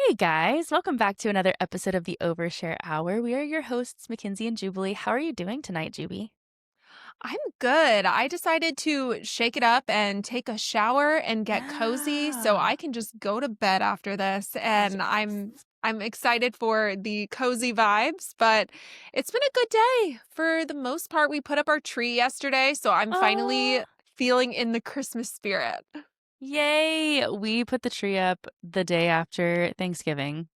Hey guys, welcome back to another episode of the Overshare Hour. We are your hosts, Makenzie and Jubilee. How are you doing tonight, Juby? I'm good. I decided to shake it up and take a shower and get cozy so I Yeah. can just go to bed after this. And I'm Yes. I'm excited for the cozy vibes, but it's been a good day. For the most part, we put up our tree yesterday, so I'm Oh, finally feeling in the Christmas spirit. yay. We put the tree up the day after Thanksgiving,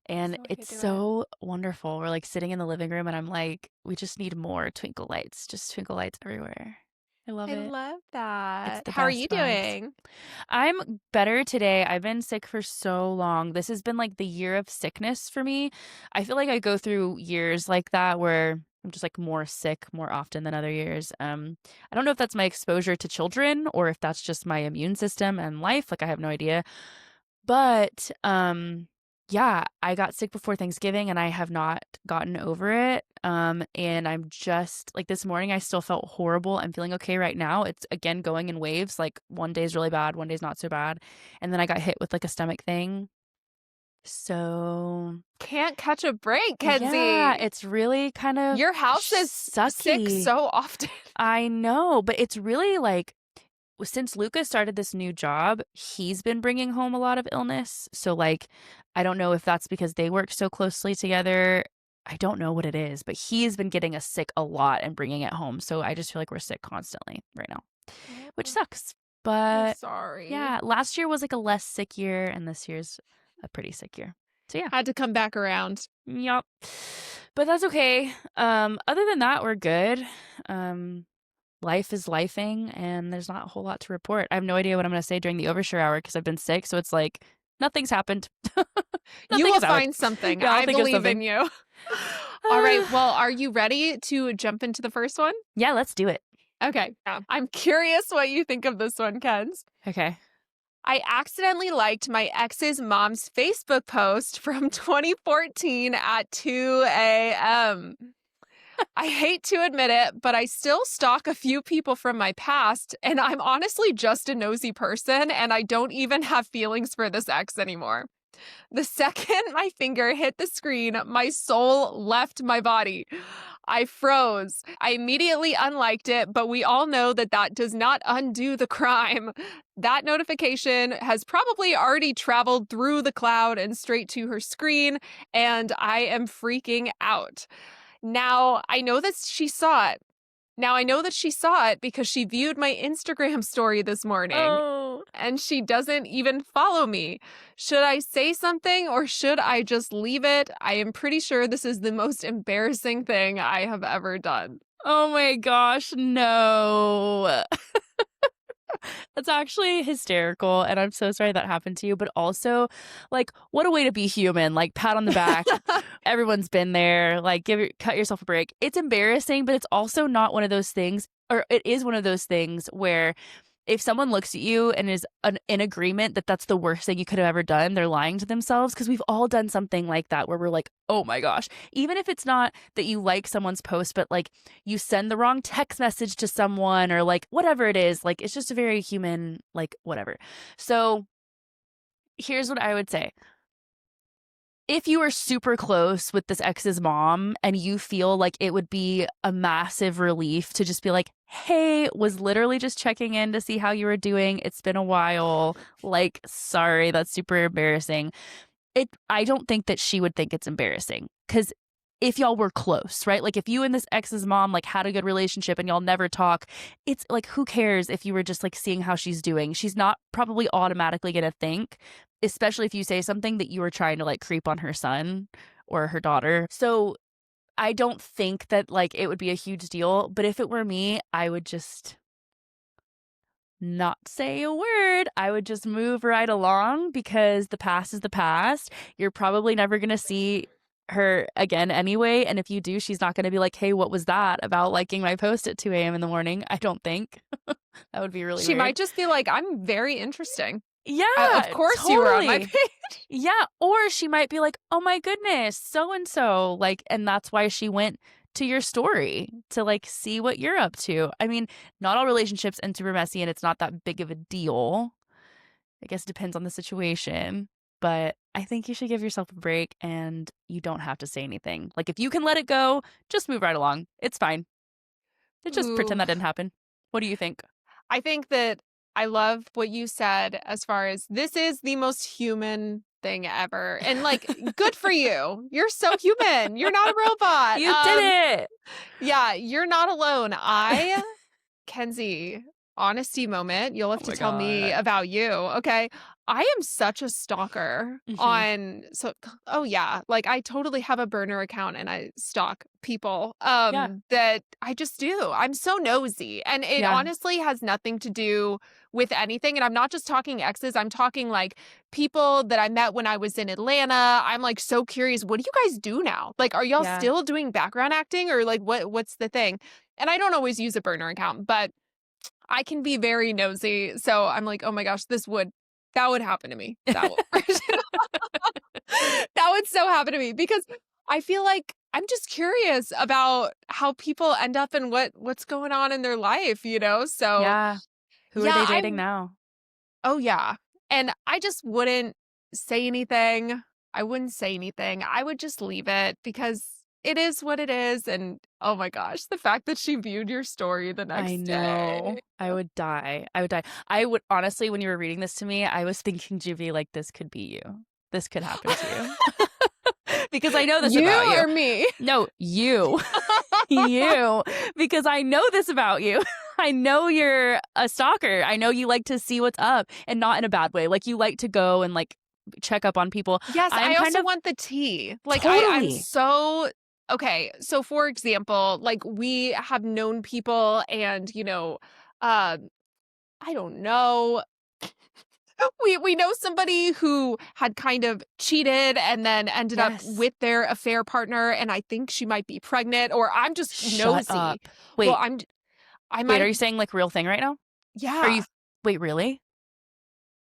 and So way to it's do it. so wonderful. We're like sitting in the living room, and I'm like, we just need more twinkle lights, just twinkle lights everywhere. I love I it. love It's that. the How are you best vibes. doing? I'm better today. I've been sick for so long. This has been like the year of sickness for me. I feel like I go through years like that where I'm just like more sick more often than other years. I don't know if that's my exposure to children or if that's just my immune system and life. Like I have no idea. But yeah, I got sick before Thanksgiving and I have not gotten over it. And I'm just like this morning I still felt horrible. I'm feeling okay right now. It's again going in waves. Like one day's really bad, one day's not so bad. And then I got hit with like a stomach thing. So Can't catch a break, yeah, Kenzie. it's really kind of Your house is sick sucky. so often. I know, but it's really like since Lucas started this new job, he's been bringing home a lot of illness. So, like, I don't know if that's because they work so closely together. I don't know what it is, but he's been getting us sick a lot and bringing it home. So I just feel like we're sick constantly right now, which Oh, sucks. I'm But sorry. yeah, last year was like a less sick year, and this year's a pretty sick year. So yeah, Had to come back around. yep. But that's okay. Other than that, we're good. Um, Life is lifing and there's not a whole lot to report. I have no idea what I'm going to say during the overshare hour because I've been sick. So it's like nothing's happened. You Nothing's will happened. find something. Yeah, I'll I think of believe in something. you. All right. Well, are you ready to jump into the first one? Yeah, let's do it. Okay. Yeah. I'm curious what you think of this one, Kens. Okay. I accidentally liked my ex's mom's Facebook post from 2014 at 2 a.m. I hate to admit it, but I still stalk a few people from my past, and I'm honestly just a nosy person, and I don't even have feelings for this ex anymore. The second my finger hit the screen, my soul left my body. I froze. I immediately unliked it, but we all know that that does not undo the crime. That notification has probably already traveled through the cloud and straight to her screen, and I am freaking out. Now, I know that she saw it. Now, I know that she saw it because she viewed my Instagram story this morning Oh, and she doesn't even follow me. Should I say something or should I just leave it? I am pretty sure this is the most embarrassing thing I have ever done. oh my gosh. No. That's actually hysterical. And I'm so sorry that happened to you. But also, like, what a way to be human. Like, pat on the back. Everyone's been there. Like, cut yourself a break. It's embarrassing, but it's also not one of those things, or it is one of those things where if someone looks at you and is in agreement that that's the worst thing you could have ever done, they're lying to themselves because we've all done something like that where we're like, oh my gosh, even if it's not that you like someone's post, but like you send the wrong text message to someone or like whatever it is, like it's just a very human, like whatever. So here's what I would say. If you are super close with this ex's mom and you feel like it would be a massive relief to just be like, hey, was literally just checking in to see how you were doing. It's been a while. Like, sorry, that's super embarrassing. I don't think that she would think it's embarrassing because if y'all were close, right? Like if you and this ex's mom like had a good relationship and y'all never talk, it's like who cares if you were just like seeing how she's doing? She's not probably automatically gonna think, especially if you say something that you were trying to like creep on her son or her daughter. So I don't think that like it would be a huge deal, but if it were me, I would just not say a word. I would just move right along because the past is the past. You're probably never going to see her again anyway. And if you do, she's not going to be like, hey, what was that about liking my post at 2 a.m. in the morning? I don't think. That would be really She weird. might just be like, I'm very interesting. Of Yeah, course you were on my totally. page. Yeah. Or she might be like, oh my goodness, so and so. Like, and that's why she went to your story to like see what you're up to. I mean, not all relationships end super messy and it's not that big of a deal. I guess it depends on the situation. but I think you should give yourself a break and you don't have to say anything. Like if you can let it go, just move right along. It's fine. Just pretend Ooh. that didn't happen. What do you think? I think that I love what you said as far as this is the most human thing ever. And like, good for you. You're so human. You're not a robot. You did it. Yeah, you're not alone. Kenzie, honesty moment. You'll have Oh to my tell me God. about you. Okay. I am such a stalker oh yeah, like I totally have a burner account and I stalk people Yeah. that I just do. I'm so nosy and it Yeah. honestly has nothing to do with anything. And I'm not just talking exes, I'm talking like people that I met when I was in Atlanta. I'm like so curious, what do you guys do now? Like are y'all Yeah. still doing background acting or like what's the thing? And I don't always use a burner account, but I can be very nosy. So I'm like, oh my gosh, that would happen to me. That would so happen to me because I feel like I'm just curious about how people end up and what's going on in their life, you know? So Yeah. Who are yeah, they dating now? oh yeah. And I just wouldn't say anything. I wouldn't say anything. I would just leave it because it is what it is. And oh my gosh, the fact that she viewed your story the I next know. day. I would die. I would die. I would honestly, when you were reading this to me, I was thinking, Juby, like this could be you. This could happen to you. Because I know this You about you. or me? No, you. You. Because I know this about you. I know you're a stalker. I know you like to see what's up and not in a bad way. Like you like to go and like check up on people. Yes, I'm I kind also of want the tea. Like I'm totally. so okay. So for example, like we have known people and uh I don't know. We know somebody who had kind of cheated and then ended up Yes. with their affair partner and I think she might be pregnant or I'm just Shut nosy. up. Well, Wait, I wait, are might you saying like real thing right now? Are you yeah. wait, really?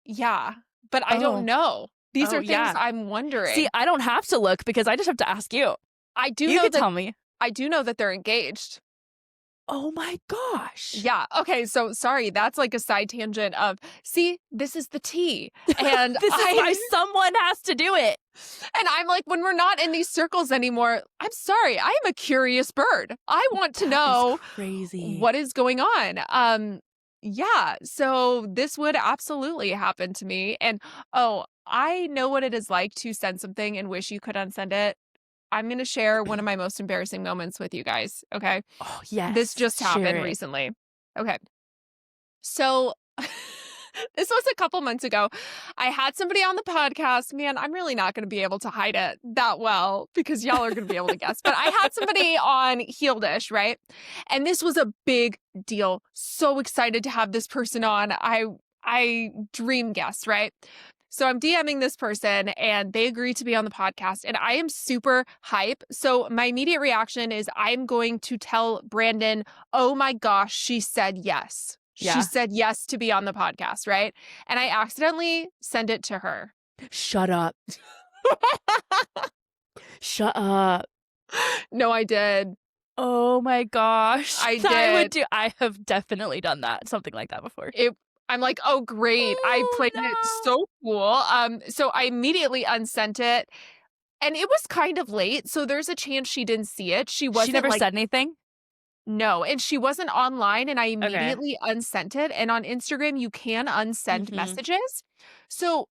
Yeah. But I don't Oh. know. These Oh are things yeah. I'm See, wondering. I don't have to look because I just have to ask you. I do You know could that tell me. they're engaged. Oh my gosh. Yeah. Okay. So sorry. That's like a side tangent of, see, this is the tea. And This is why someone has to do it. and I'm like, when we're not in these circles anymore, I'm sorry. I am a curious bird. I want to That is know crazy. what is going on. Yeah. So this would absolutely happen to me. And oh, I know what it is like to send something and wish you could unsend it. I'm going to share one of my most embarrassing moments with you guys. Okay. Oh, This yes. just Share happened it. recently. Okay. So this was a couple months ago. I had somebody on the podcast. Man, I'm really not going to be able to hide it that well because y'all are going to be able to guess. But I had somebody on Heel Dish, right? And this was a big deal. So excited to have this person on. I dream guest, right? So I'm DMing this person and they agree to be on the podcast and I am super hype. So my immediate reaction is I'm going to tell Brandon, oh my gosh, she said yes. She Yeah. said yes to be on the podcast, right? And I accidentally send it to her. Shut up. Shut up. No, I did. Oh my gosh. I did. I have definitely done that. Something like that before. I'm like, oh great. I Oh played it no. so cool. So I immediately unsent it. And it was kind of late, so there's a chance she didn't see it. She She wasn't never like said anything? no, and she wasn't online and I Okay. immediately unsent it. And on Instagram, you can unsend Mm-hmm. messages. So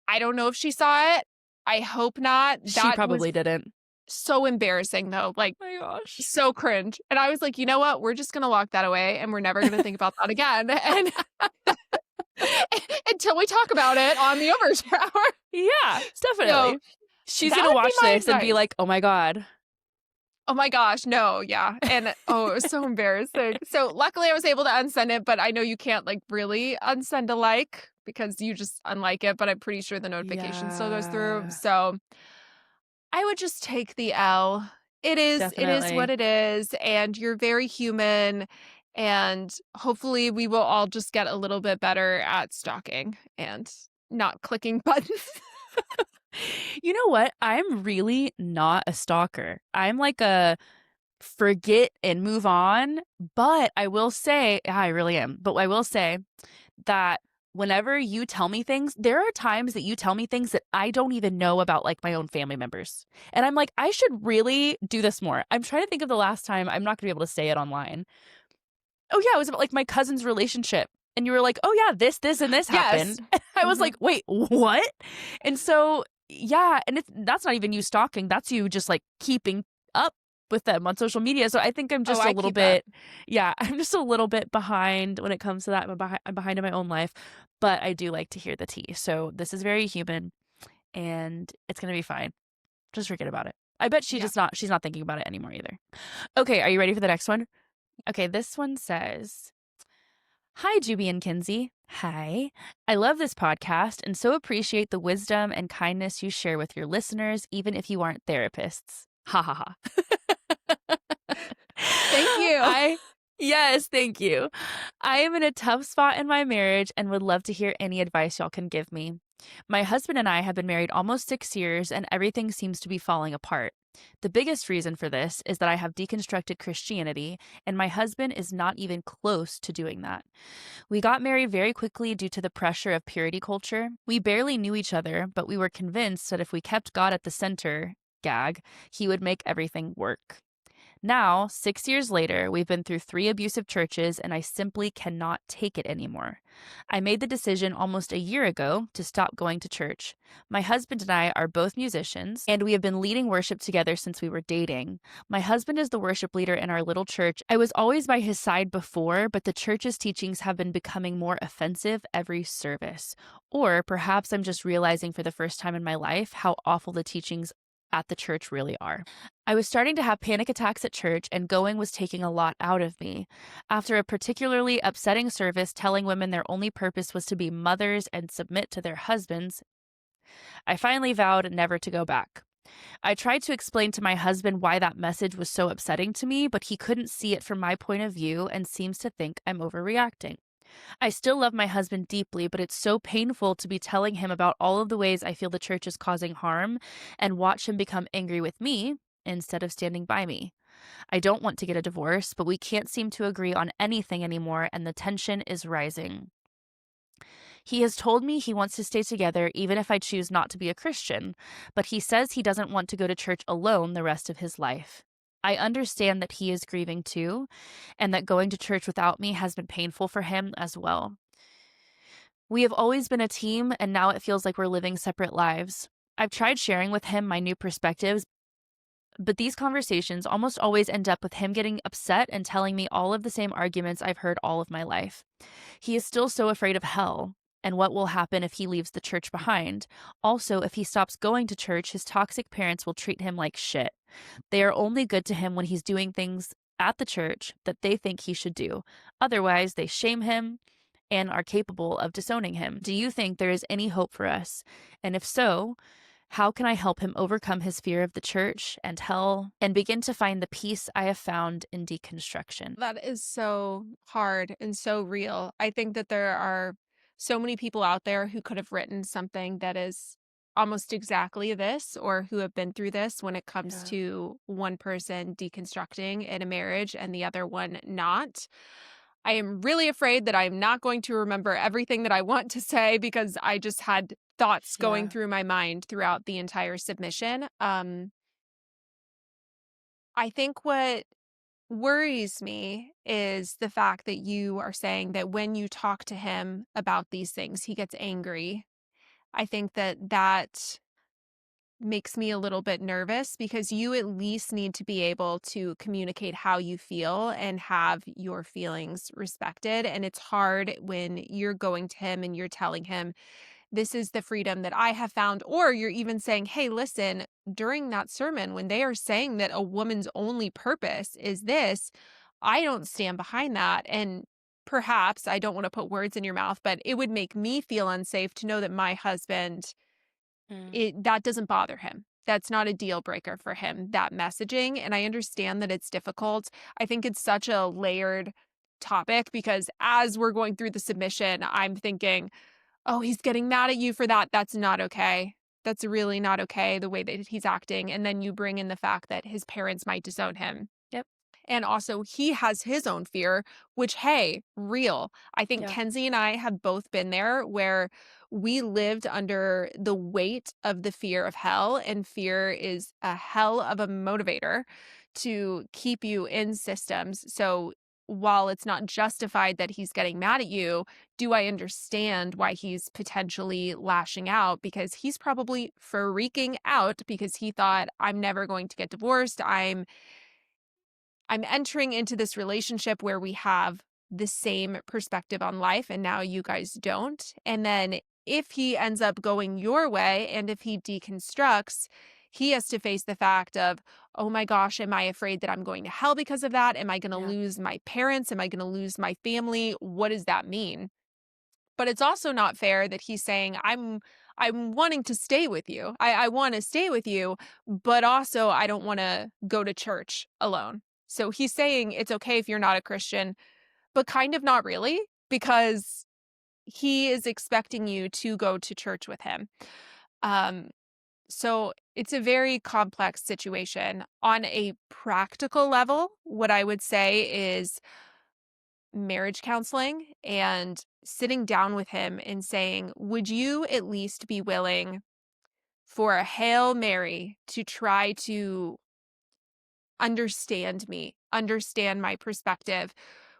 I don't know if she saw it. I hope not. She That was probably didn't. so embarrassing though. Like Oh my gosh. so cringe. And I was like, you know what? We're just gonna lock that away and we're never gonna think about that again. And until we talk about it on the Overshare Hour. Yeah, definitely. So She's that gonna would be watch my this and be advice. like, oh my God. Oh my gosh, no, yeah. And oh, it was so embarrassing. So luckily I was able to unsend it, but I know you can't like really unsend a like because you just unlike it, but I'm pretty sure the notification still goes through. Yeah, So I would just take the L. It is what definitely. it is, and you're very human. And hopefully we will all just get a little bit better at stalking and not clicking buttons. You know what? I'm really not a stalker. I'm like a forget and move on. But I will say, yeah, I really am. But I will say that whenever you tell me things, there are times that you tell me things that I don't even know about, like, my own family members. And I'm like, I should really do this more. I'm trying to think of the last time. I'm not gonna be able to say it online. Oh, yeah, it was about, like, my cousin's relationship, and you were like, "Oh, yeah, this, and this Yes. happened." I was like, "Wait, what?" And so, yeah, and that's not even you stalking, that's you just, like, keeping up with them on social media, so I think I'm Oh, just a I little keep up. bit yeah, I'm just a little bit behind when it comes to that. I'm behind in my own life, but I do like to hear the tea, so this is very human, and it's gonna be fine. Just forget about it. I bet Yeah. she's not thinking about it anymore either. Okay, are you ready for the next one? Okay, this one says, "Hi, Juby and Kinsey. Hi. I love this podcast and so appreciate the wisdom and kindness you share with your listeners, even if you aren't therapists. Ha ha ha." Thank you. Yes, thank you. I am in a tough spot in my marriage and would love to hear any advice y'all can give me. My husband and I have been married almost 6 years and everything seems to be falling apart. The biggest reason for this is that I have deconstructed Christianity, and my husband is not even close to doing that. We got married very quickly due to the pressure of purity culture. We barely knew each other, but we were convinced that if we kept God at the center, gag, he would make everything work. Now, 6 years later, we've been through 3 abusive churches, and I simply cannot take it anymore. I made the decision almost a year ago to stop going to church. My husband and I are both musicians, and we have been leading worship together since we were dating. My husband is the worship leader in our little church. I was always by his side before, but the church's teachings have been becoming more offensive every service. Or perhaps I'm just realizing for the first time in my life how awful the teachings at the church really are. I was starting to have panic attacks at church, and going was taking a lot out of me. After a particularly upsetting service telling women their only purpose was to be mothers and submit to their husbands, I finally vowed never to go back. I tried to explain to my husband why that message was so upsetting to me, but he couldn't see it from my point of view and seems to think I'm overreacting. I still love my husband deeply, but it's so painful to be telling him about all of the ways I feel the church is causing harm and watch him become angry with me instead of standing by me. I don't want to get a divorce, but we can't seem to agree on anything anymore, and the tension is rising. He has told me he wants to stay together even if I choose not to be a Christian, but he says he doesn't want to go to church alone the rest of his life. I understand that he is grieving too, and that going to church without me has been painful for him as well. We have always been a team, and now it feels like we're living separate lives. I've tried sharing with him my new perspectives, but these conversations almost always end up with him getting upset and telling me all of the same arguments I've heard all of my life. He is still so afraid of hell and what will happen if he leaves the church behind. Also, if he stops going to church, his toxic parents will treat him like shit. They are only good to him when he's doing things at the church that they think he should do. Otherwise, they shame him and are capable of disowning him. Do you think there is any hope for us? And if so, how can I help him overcome his fear of the church and hell and begin to find the peace I have found in deconstruction? That is so hard and so real. I think that there are so many people out there who could have written something that is almost exactly this or who have been through this when it comes Yeah. to one person deconstructing in a marriage and the other one not. I am really afraid that I'm not going to remember everything that I want to say because I just had thoughts going Yeah. through my mind throughout the entire submission. I think what worries me is the fact that you are saying that when you talk to him about these things, he gets angry. I think that that makes me a little bit nervous because you at least need to be able to communicate how you feel and have your feelings respected. And it's hard when you're going to him and you're telling him, this is the freedom that I have found. Or you're even saying, hey, listen, during that sermon, when they are saying that a woman's only purpose is this, I don't stand behind that. And perhaps I don't want to put words in your mouth, but it would make me feel unsafe to know that my husband, Mm. that doesn't bother him. That's not a deal breaker for him, that messaging. And I understand that it's difficult. I think it's such a layered topic because as we're going through the submission, I'm thinking, oh, he's getting mad at you for that. That's not okay. That's really not okay, the way that he's acting. And then you bring in the fact that his parents might disown him. Yep. And also, he has his own fear, which, hey, real. I think Yeah. Kenzie and I have both been there where we lived under the weight of the fear of hell, and fear is a hell of a motivator to keep you in systems. So, while it's not justified that he's getting mad at you, do I understand why he's potentially lashing out? Because he's probably freaking out because he thought, I'm never going to get divorced. I'm entering into this relationship where we have the same perspective on life and now you guys don't. And then if he ends up going your way and if he deconstructs, he has to face the fact of, oh my gosh, am I afraid that I'm going to hell because of that? Am I going to Yeah. lose my parents? Am I going to lose my family? What does that mean? But it's also not fair that he's saying, I'm wanting to stay with you. I want to stay with you, but also I don't want to go to church alone. So he's saying it's okay if you're not a Christian, but kind of not really, because he is expecting you to go to church with him. Um, so it's a very complex situation. On a practical level, what I would say is marriage counseling and sitting down with him and saying, would you at least be willing for a Hail Mary to try to understand me, understand my perspective?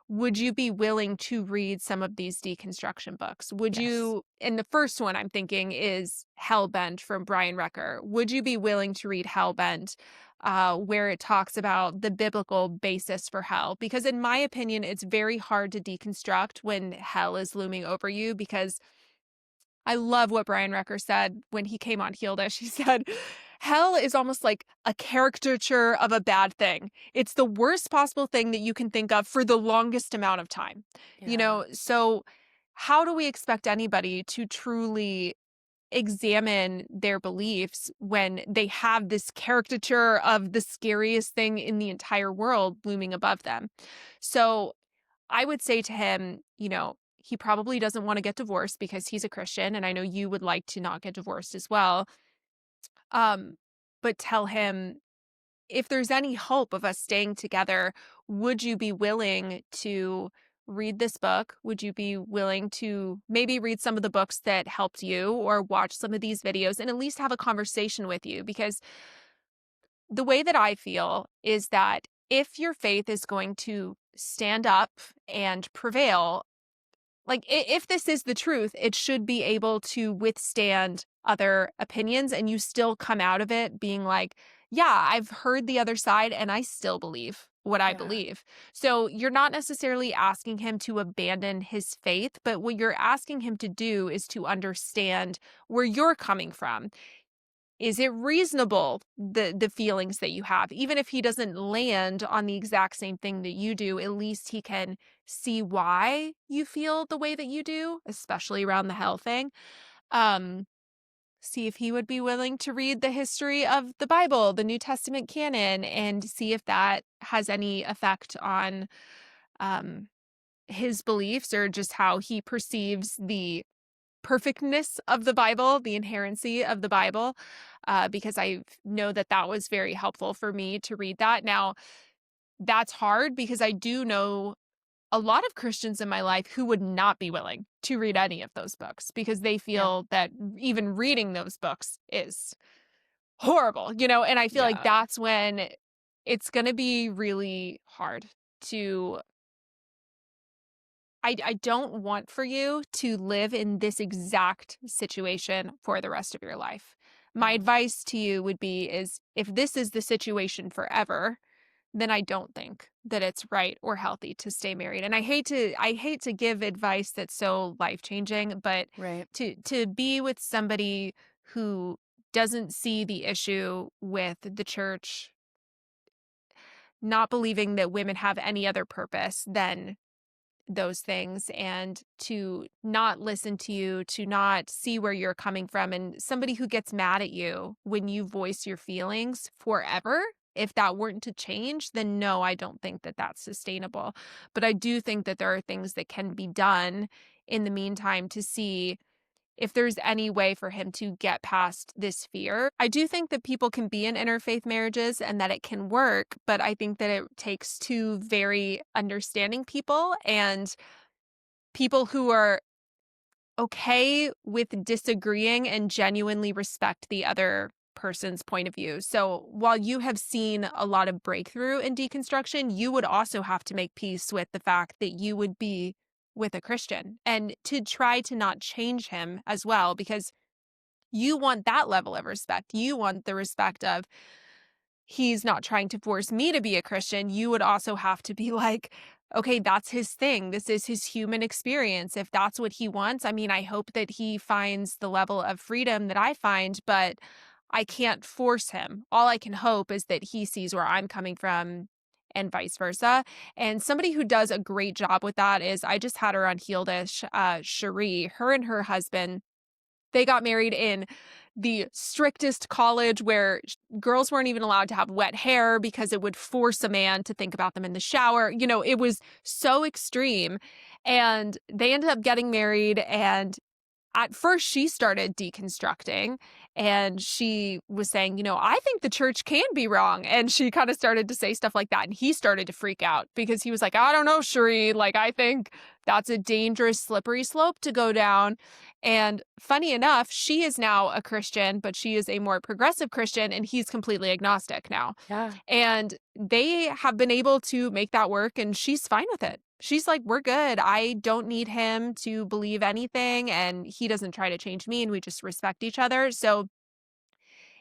Would you be willing to read some of these deconstruction books? Would Yes. you, and the first one I'm thinking is Hellbent from Brian Recker. Would you be willing to read Hellbent, where it talks about the biblical basis for hell? Because in my opinion, it's very hard to deconstruct when hell is looming over you, because I love what Brian Recker said when he came on Healedish. He said, hell is almost like a caricature of a bad thing. It's the worst possible thing that you can think of for the longest amount of time. Yeah. So how do we expect anybody to truly examine their beliefs when they have this caricature of the scariest thing in the entire world looming above them? So I would say to him, he probably doesn't want to get divorced because he's a Christian. And I know you would like to not get divorced as well. Um, but tell him, if there's any hope of us staying together, would you be willing to read this book? Would you be willing to maybe read some of the books that helped you or watch some of these videos and at least have a conversation with you? Because the way that I feel is that if your faith is going to stand up and prevail, like, if this is the truth, it should be able to withstand other opinions and you still come out of it being like, yeah, I've heard the other side and I still believe what I Yeah. believe. So you're not necessarily asking him to abandon his faith, but what you're asking him to do is to understand where you're coming from. Is it reasonable, the feelings that you have? Even if he doesn't land on the exact same thing that you do, at least he can see why you feel the way that you do, especially around the hell thing. Um, See if he would be willing to read the history of the Bible, the New Testament canon, and see if that has any effect on um, his beliefs or just how he perceives the perfectness of the Bible, the inherency of the Bible, because I know that that was very helpful for me to read that. Now, that's hard because I do know a lot of Christians in my life who would not be willing to read any of those books because they Yeah. feel that even reading those books is horrible, and I feel like Yeah. that's when it's going to be really hard to I don't want for you to live in this exact situation for the rest of your life. My Yeah. advice to you would be is if this is the situation forever, then I don't think that it's right or healthy to stay married. And I hate to give advice that's so life-changing, but Right. to be with somebody who doesn't see the issue with the church not believing that women have any other purpose than those things, and to not listen to you, to not see where you're coming from, and somebody who gets mad at you when you voice your feelings forever. If that weren't to change, then no, I don't think that that's sustainable. But I do think that there are things that can be done in the meantime to see if there's any way for him to get past this fear. I do think that people can be in interfaith marriages and that it can work, but I think that it takes two very understanding people and people who are okay with disagreeing and genuinely respect the other person's point of view. So while you have seen a lot of breakthrough in deconstruction, you would also have to make peace with the fact that you would be with a Christian and to try to not change him as well, because you want that level of respect. You want the respect of, he's not trying to force me to be a Christian. You would also have to be like, okay, that's his thing. This is his human experience. If that's what he wants, I mean, I hope that he finds the level of freedom that I find, but I can't force him. All I can hope is that he sees where I'm coming from and vice versa. And somebody who does a great job with that is, I just had her on Healedish, Cherie. Her and her husband, they got married in the strictest college where girls weren't even allowed to have wet hair because it would force a man to think about them in the shower. You know, it was so extreme. And they ended up getting married, and at first she started deconstructing and she was saying, I think the church can be wrong. And she kind of started to say stuff like that. And he started to freak out because he was like, I don't know, Cherie, like, I think that's a dangerous, slippery slope to go down. And funny enough, she is now a Christian, but she is a more progressive Christian, and he's completely agnostic now. Yeah. And they have been able to make that work, and she's fine with it. She's like, we're good. I don't need him to believe anything, and he doesn't try to change me, and we just respect each other. So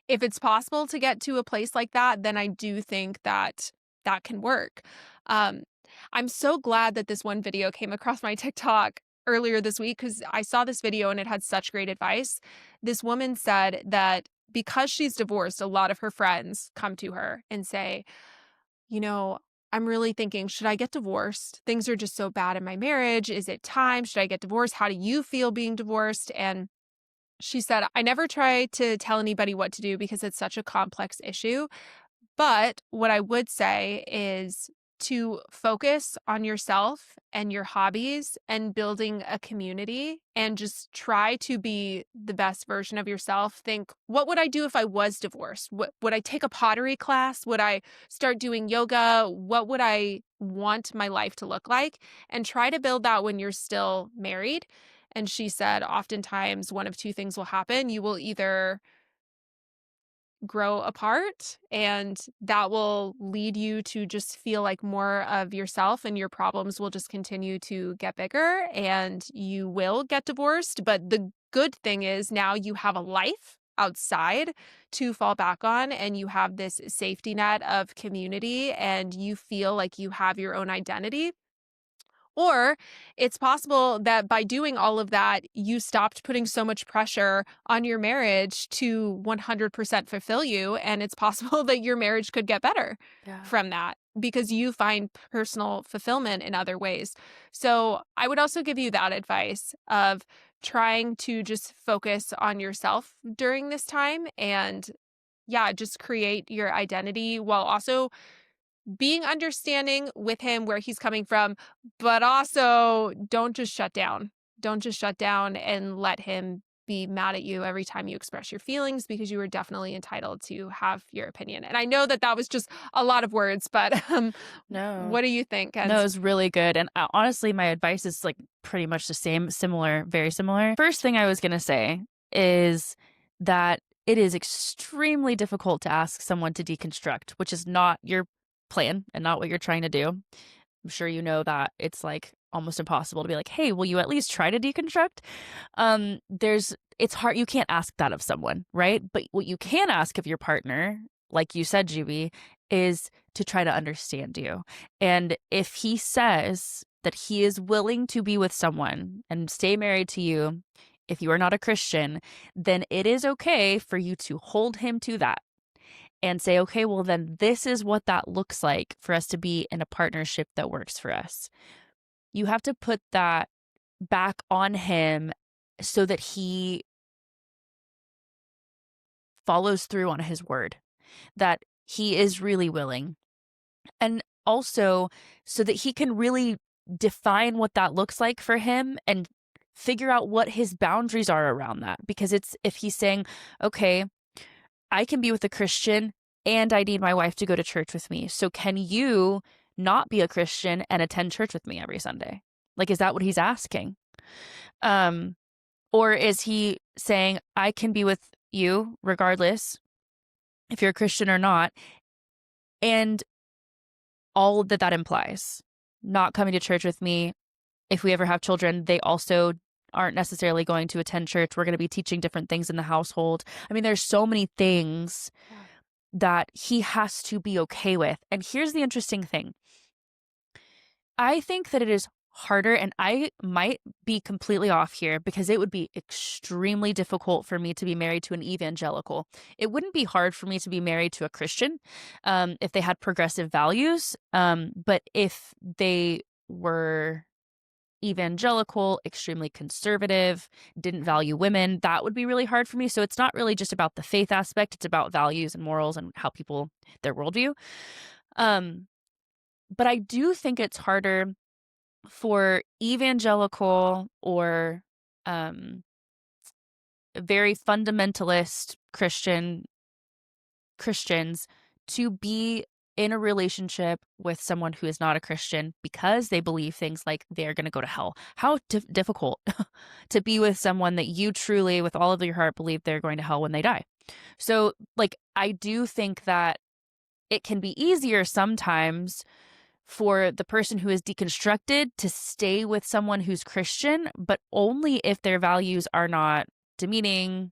if it's possible to get to a place like that, then I do think that that can work. Um, I'm so glad that this one video came across my TikTok earlier this week, because I saw this video and it had such great advice. This woman said that because she's divorced, a lot of her friends come to her and say, you know, I'm really thinking, should I get divorced? Things are just so bad in my marriage. Is it time? Should I get divorced? How do you feel being divorced? And she said, I never try to tell anybody what to do because it's such a complex issue. But what I would say is to focus on yourself and your hobbies and building a community, and just try to be the best version of yourself. Think, what would I do if I was divorced? Would I take a pottery class? Would I start doing yoga? What would I want my life to look like? And try to build that when you're still married. And she said, oftentimes one of two things will happen. You will either grow apart, and that will lead you to just feel like more of yourself, and your problems will just continue to get bigger, and you will get divorced. But the good thing is now you have a life outside to fall back on, and you have this safety net of community, and you feel like you have your own identity. Or it's possible that by doing all of that, you stopped putting so much pressure on your marriage to 100% fulfill you. And it's possible that your marriage could get better Yeah. from that because you find personal fulfillment in other ways. So I would also give you that advice of trying to just focus on yourself during this time, and yeah, just create your identity while also being understanding with him where he's coming from, but also don't just shut down. Don't just shut down and let him be mad at you every time you express your feelings, because you are definitely entitled to have your opinion. And I know that that was just a lot of words, but No. what do you think, No, it Kenz? was really good. And honestly, my advice is like pretty much the same, similar, very similar. First thing I was going to say is that it is extremely difficult to ask someone to deconstruct, which is not your plan and not what you're trying to do. I'm sure you know that it's like almost impossible to be like, hey, will you at least try to deconstruct? It's hard. You can't ask that of someone, right? But what you can ask of your partner, like you said, Juby, is to try to understand you. And if he says that he is willing to be with someone and stay married to you, if you are not a Christian, then it is okay for you to hold him to that and say, okay, well, then this is what that looks like for us to be in a partnership that works for us. You have to put that back on him so that he follows through on his word, that he is really willing. And also so that he can really define what that looks like for him and figure out what his boundaries are around that. Because if he's saying, okay, I can be with a Christian and I need my wife to go to church with me. So can you not be a Christian and attend church with me every Sunday? Like, is that what he's asking? Um, or is he saying, I can be with you regardless if you're a Christian or not, and all that that implies? Not coming to church with me. If we ever have children, they also aren't necessarily going to attend church. We're going to be teaching different things in the household. I mean, there's so many things that he has to be okay with. And here's the interesting thing. I think that it is harder, and I might be completely off here because it would be extremely difficult for me to be married to an evangelical. It wouldn't be hard for me to be married to a Christian if they had progressive values. But if they were evangelical, extremely conservative, didn't value women, that would be really hard for me. So it's not really just about the faith aspect, it's about values and morals and how people, their worldview. But I do think it's harder for evangelical or very fundamentalist Christians to be in a relationship with someone who is not a Christian because they believe things like they're going to go to hell. How difficult to be with someone that you truly, with all of your heart, believe they're going to hell when they die. So, like, I do think that it can be easier sometimes for the person who is deconstructed to stay with someone who's Christian, but only if their values are not demeaning,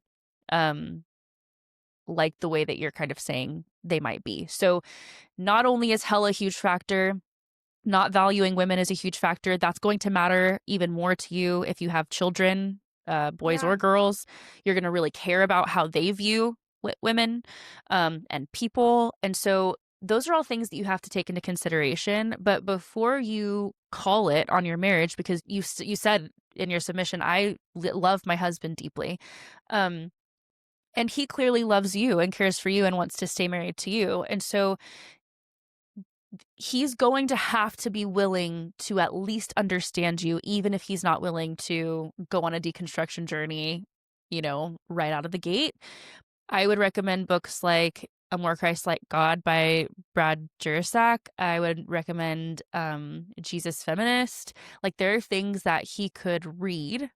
like the way that you're kind of saying they might be. So not only is hell a huge factor, not valuing women is a huge factor. That's going to matter even more to you if you have children, boys or girls. You're going to really care about how they view women and people. And so those are all things that you have to take into consideration. But before you call it on your marriage, because you said in your submission, I love my husband deeply. And he clearly loves you and cares for you and wants to stay married to you. And so he's going to have to be willing to at least understand you, even if he's not willing to go on a deconstruction journey, right out of the gate. I would recommend books like A More Christ-Like God by Brad Jursak. I would recommend Jesus Feminist. Like, there are things that he could read.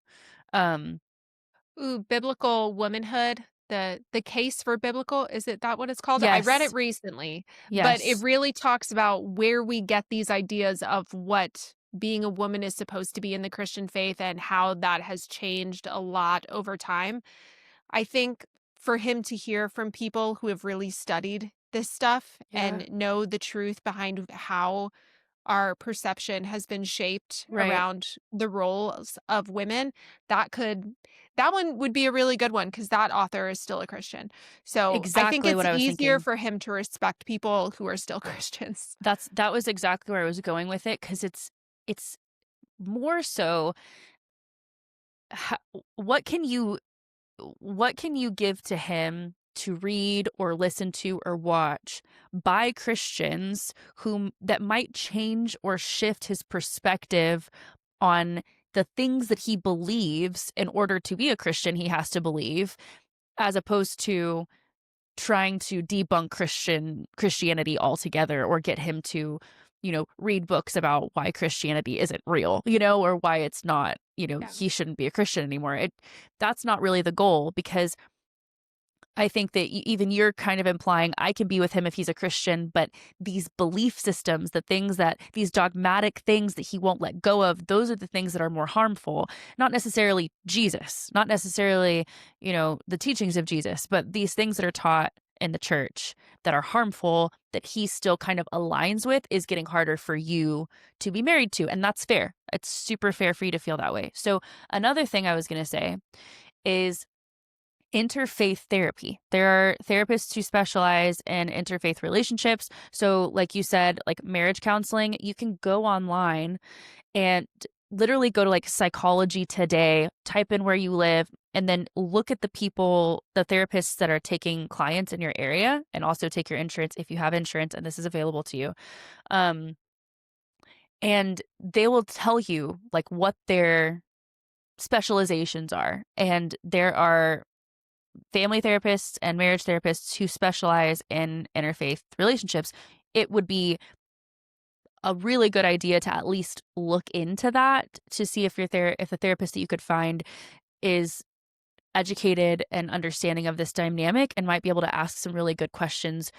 Biblical Womanhood, the case for biblical, is it that what it's called? I read it Yes. recently, but it Yes. really talks about where we get these ideas of what being a woman is supposed to be in the Christian faith and how that has changed a lot over time. I think for him to hear from people who have really studied this stuff Yeah. and know the truth behind how our perception has been shaped Right. around the roles of women, that one would be a really good one because that author is still a Christian. So I think Exactly it's what I was easier thinking. for him to respect people who are still Christians. That was exactly where I was going with it, because it's more so ho what can you give to him to read or listen to or watch by Christians whom that might change or shift his perspective on the things that he believes in order to be a Christian he has to believe, as opposed to trying to debunk Christianity altogether, or get him to, read books about why Christianity isn't real, or why it's not, Yeah. he shouldn't be a Christian anymore. That's not really the goal, because I think that even you're kind of implying I can be with him if he's a Christian, but these belief systems, these dogmatic things that he won't let go of, those are the things that are more harmful. Not necessarily Jesus, not necessarily, the teachings of Jesus, but these things that are taught in the church that are harmful, that he still kind of aligns with, is getting harder for you to be married to. And that's fair. It's super fair for you to feel that way. So another thing I was going to say is interfaith therapy. There are therapists who specialize in interfaith relationships. So, like you said, like marriage counseling, you can go online and literally go to like Psychology Today, type in where you live, and then look at the therapists that are taking clients in your area, and also take your insurance if you have insurance and this is available to you. And they will tell you like what their specializations are. And there are family therapists and marriage therapists who specialize in interfaith relationships. It would be a really good idea to at least look into that to see if if the therapist that you could find is educated and understanding of this dynamic and might be able to ask some really good questions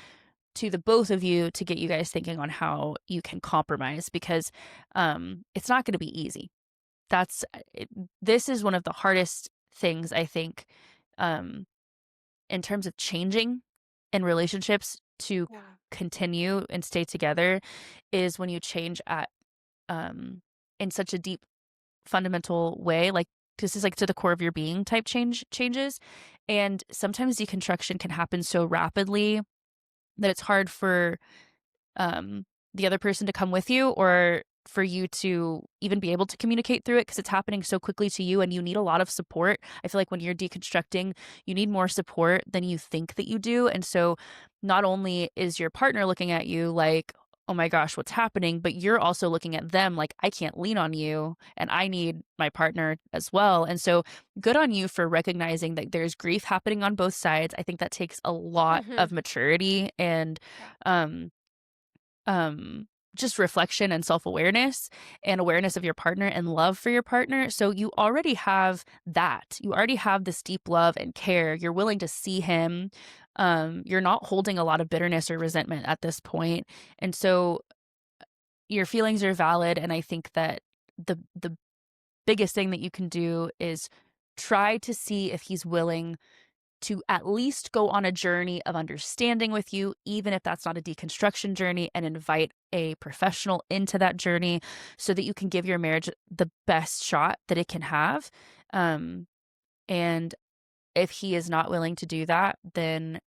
to the both of you to get you guys thinking on how you can compromise, because it's not going to be easy. This is one of the hardest things, I think, um, in terms of changing in relationships to Yeah. continue and stay together, is when you change at in such a deep fundamental way, like this is like to the core of your being type changes. And sometimes deconstruction can happen so rapidly that it's hard for the other person to come with you, or for you to even be able to communicate through it, because it's happening so quickly to you and you need a lot of support. I feel like when you're deconstructing, you need more support than you think that you do. And so not only is your partner looking at you like, oh my gosh, what's happening? But you're also looking at them like, I can't lean on you and I need my partner as well. And so good on you for recognizing that there's grief happening on both sides. I think that takes a lot Hmm. of maturity and Yeah. um um just reflection and self-awareness and awareness of your partner and love for your partner. So you already have that. You already have this deep love and care. You're willing to see him. You're not holding a lot of bitterness or resentment at this point. And so your feelings are valid. And I think that the biggest thing that you can do is try to see if he's willing to at least go on a journey of understanding with you, even if that's not a deconstruction journey, and invite a professional into that journey so that you can give your marriage the best shot that it can have. And if he is not willing to do that, then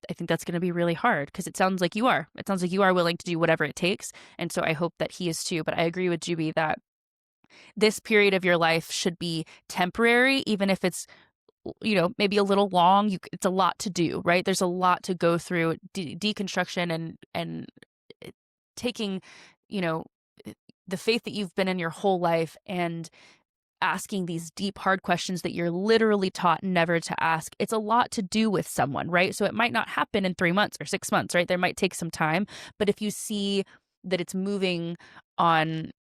I think that's going to be really hard, because it sounds like you are. It sounds like you are willing to do whatever it takes. And so I hope that he is too. But I agree with Juby that this period of your life should be temporary, even if it's maybe a little long. It's a lot to do, right? There's a lot to go through, deconstruction and taking, you know, the faith that you've been in your whole life and asking these deep, hard questions that you're literally taught never to ask. It's a lot to do with someone, right? So it might not happen in 3 months or 6 months, right? There might take some time, but if you see that it's moving on,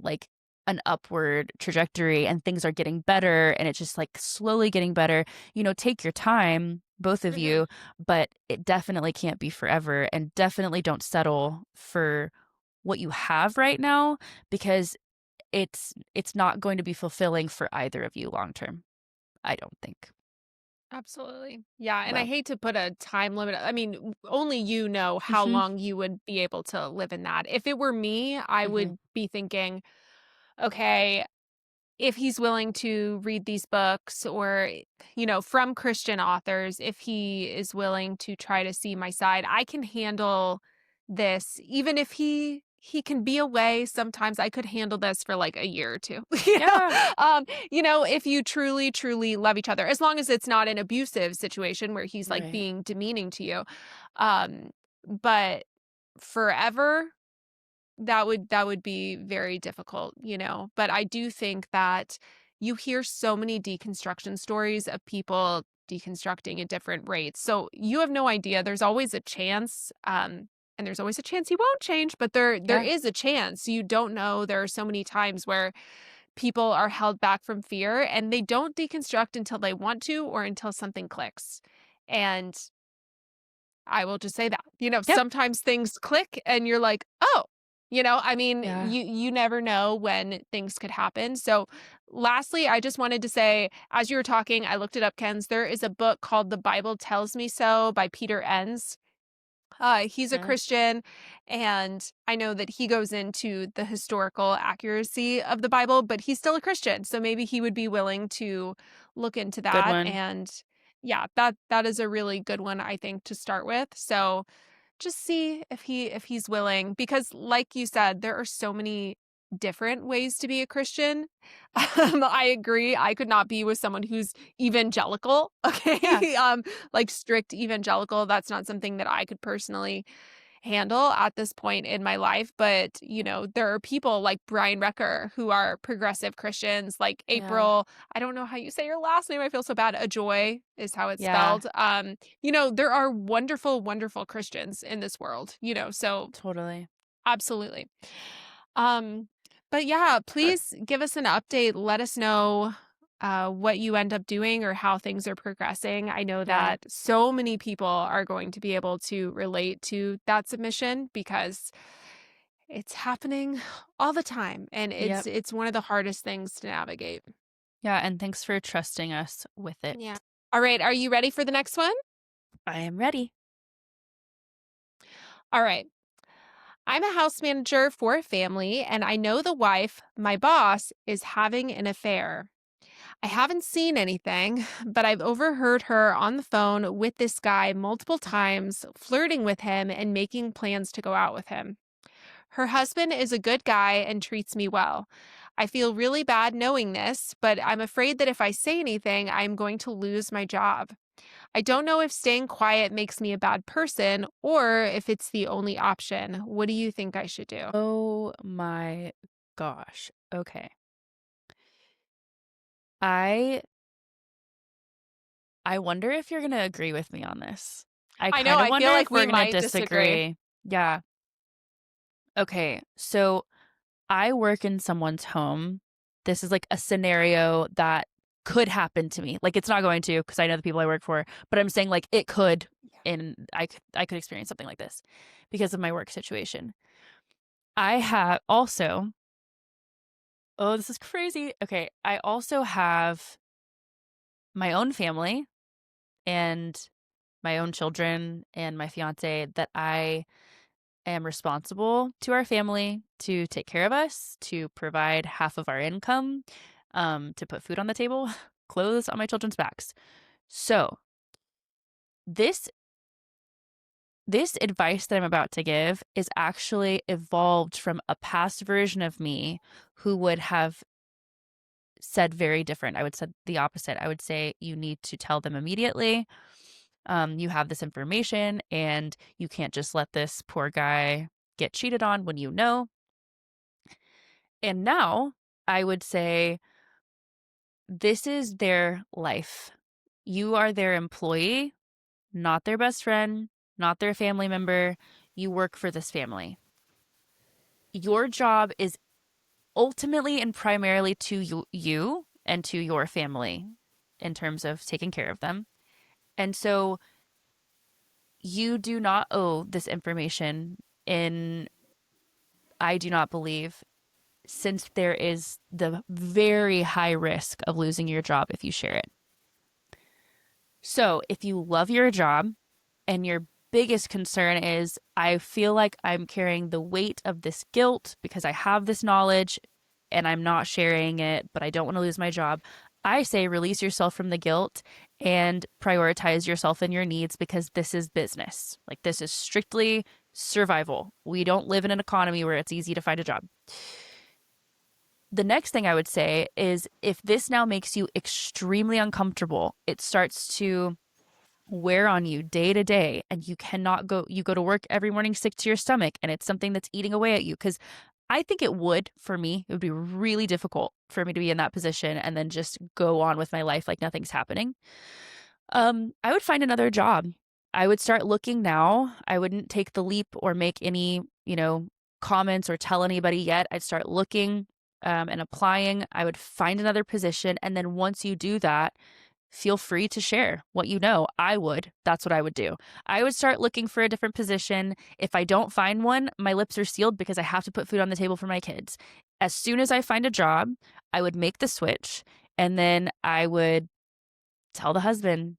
like an upward trajectory and things are getting better and it's just like slowly getting better, take your time, both of Hmm. you, but it definitely can't be forever, and definitely don't settle for what you have right now, because it's not going to be fulfilling for either of you long term, I don't think. Absolutely. Yeah. And I But hate to put a time limit. I mean, only you know how mhm, long you would be able to live in that. If it were me, I mhm. would be thinking, okay, if he's willing to read these books or, from Christian authors, if he is willing to try to see my side, I can handle this. Even if he can be away sometimes, I could handle this for like a year or two. Yeah, If you truly, truly love each other, as long as it's not an abusive situation where he's like right. being demeaning to you. Um, but forever, that would be very difficult, but I do think that you hear so many deconstruction stories of people deconstructing at different rates. So you have no idea. There's always a chance, and there's always a chance he won't change, but there Yeah. is a chance. You don't know. There are so many times where people are held back from fear and they don't deconstruct until they want to or until something clicks. And I will just say that. Yep. Sometimes things click and you're like, "Oh." I mean, Yeah. you never know when things could happen. So, lastly, I just wanted to say, as you were talking, I looked it up, Ken's. There is a book called The Bible Tells Me So by Peter Enns. He's a Okay. Christian, and I know that he goes into the historical accuracy of the Bible, but he's still a Christian, so maybe he would be willing to look into Good that. one. And yeah, that is a really good one, I think, to start with. So just see if he's willing, because like you said, there are so many different ways to be a Christian. I agree. I could not be with someone who's evangelical. Yeah. Okay. Like strict evangelical. That's not something that I could personally handle at this point in my life. But, there are people like Brian Recker who are progressive Christians, like Yeah. April. I don't know how you say your last name. I feel so bad. Ajoy is how it's Yeah, spelled. There are wonderful, wonderful Christians in this world, so totally. absolutely. Um, but yeah, please give us an update. Let us know what you end up doing or how things are progressing. I know Yeah. that so many people are going to be able to relate to that submission because it's happening all the time, and it's Yep. it's one of the hardest things to navigate. Yeah, and thanks for trusting us with it. Yeah. All right, are you ready for the next one? I am ready. All right. I'm a house manager for a family, and I know the wife, my boss, is having an affair. I haven't seen anything, but I've overheard her on the phone with this guy multiple times, flirting with him and making plans to go out with him. Her husband is a good guy and treats me well. I feel really bad knowing this, but I'm afraid that if I say anything, I'm going to lose my job. I don't know if staying quiet makes me a bad person or if it's the only option. What do you think I should do? Oh my gosh. Okay. I I wonder if you're going to agree with me on this. I I know, kind of I feel wonder like if we're we going to might disagree. disagree. Yeah. Okay. So I work in someone's home. This is like a scenario that could happen to me. Like it's not going to because I know the people I work for, but I'm saying like it could, and I could experience something like this because of my work situation. I have also, oh, this is crazy. Okay, I also have my own family and my own children and my fiance that I am responsible to our family to take care of us, to provide half of our income, to put food on the table, clothes on my children's backs. So this this advice that I'm about to give is actually evolved from a past version of me who would have said very different. I would said the opposite. I would say you need to tell them immediately. You have this information and you can't just let this poor guy get cheated on when you know. And now I would say this is their life. You are their employee, not their best friend, not their family member. You work for this family. Your job is ultimately and primarily to you and to your family in terms of taking care of them. And so you do not owe this information in, I do not believe, since there is the very high risk of losing your job if you share it. So if you love your job and your biggest concern is, I feel like I'm carrying the weight of this guilt because I have this knowledge and I'm not sharing it, but I don't want to lose my job. I say release yourself from the guilt and prioritize yourself and your needs because this is business. Like this is strictly survival. We don't live in an economy where it's easy to find a job. The next thing I would say is if this now makes you extremely uncomfortable, it starts to wear on you day to day and you go to work every morning sick to your stomach and it's something that's eating away at you because I think it would for me. It would be really difficult for me to be in that position and then just go on with my life like nothing's happening. I would find another job. I would start looking now. I wouldn't take the leap or make any, comments or tell anybody yet. I'd start looking and applying. I would find another position. And then once you do that, feel free to share what you know. I would. That's what I would do. I would start looking for a different position. If I don't find one, my lips are sealed because I have to put food on the table for my kids. As soon as I find a job, I would make the switch and then I would tell the husband.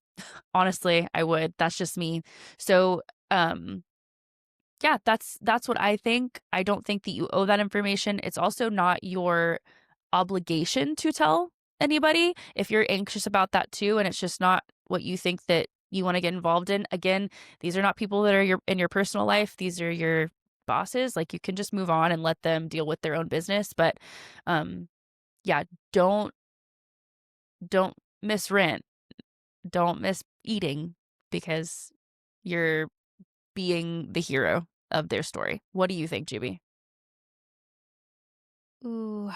Honestly, I would. That's just me. So, yeah, that's what I think. I don't think that you owe that information. It's also not your obligation to tell anybody if you're anxious about that too and it's just not what you think that you want to get involved in. Again, these are not people that are in your personal life. These are your bosses. Like you can just move on and let them deal with their own business, but yeah, don't miss rent. Don't miss eating because you're being the hero of their story. What do you think, Juby? Ooh,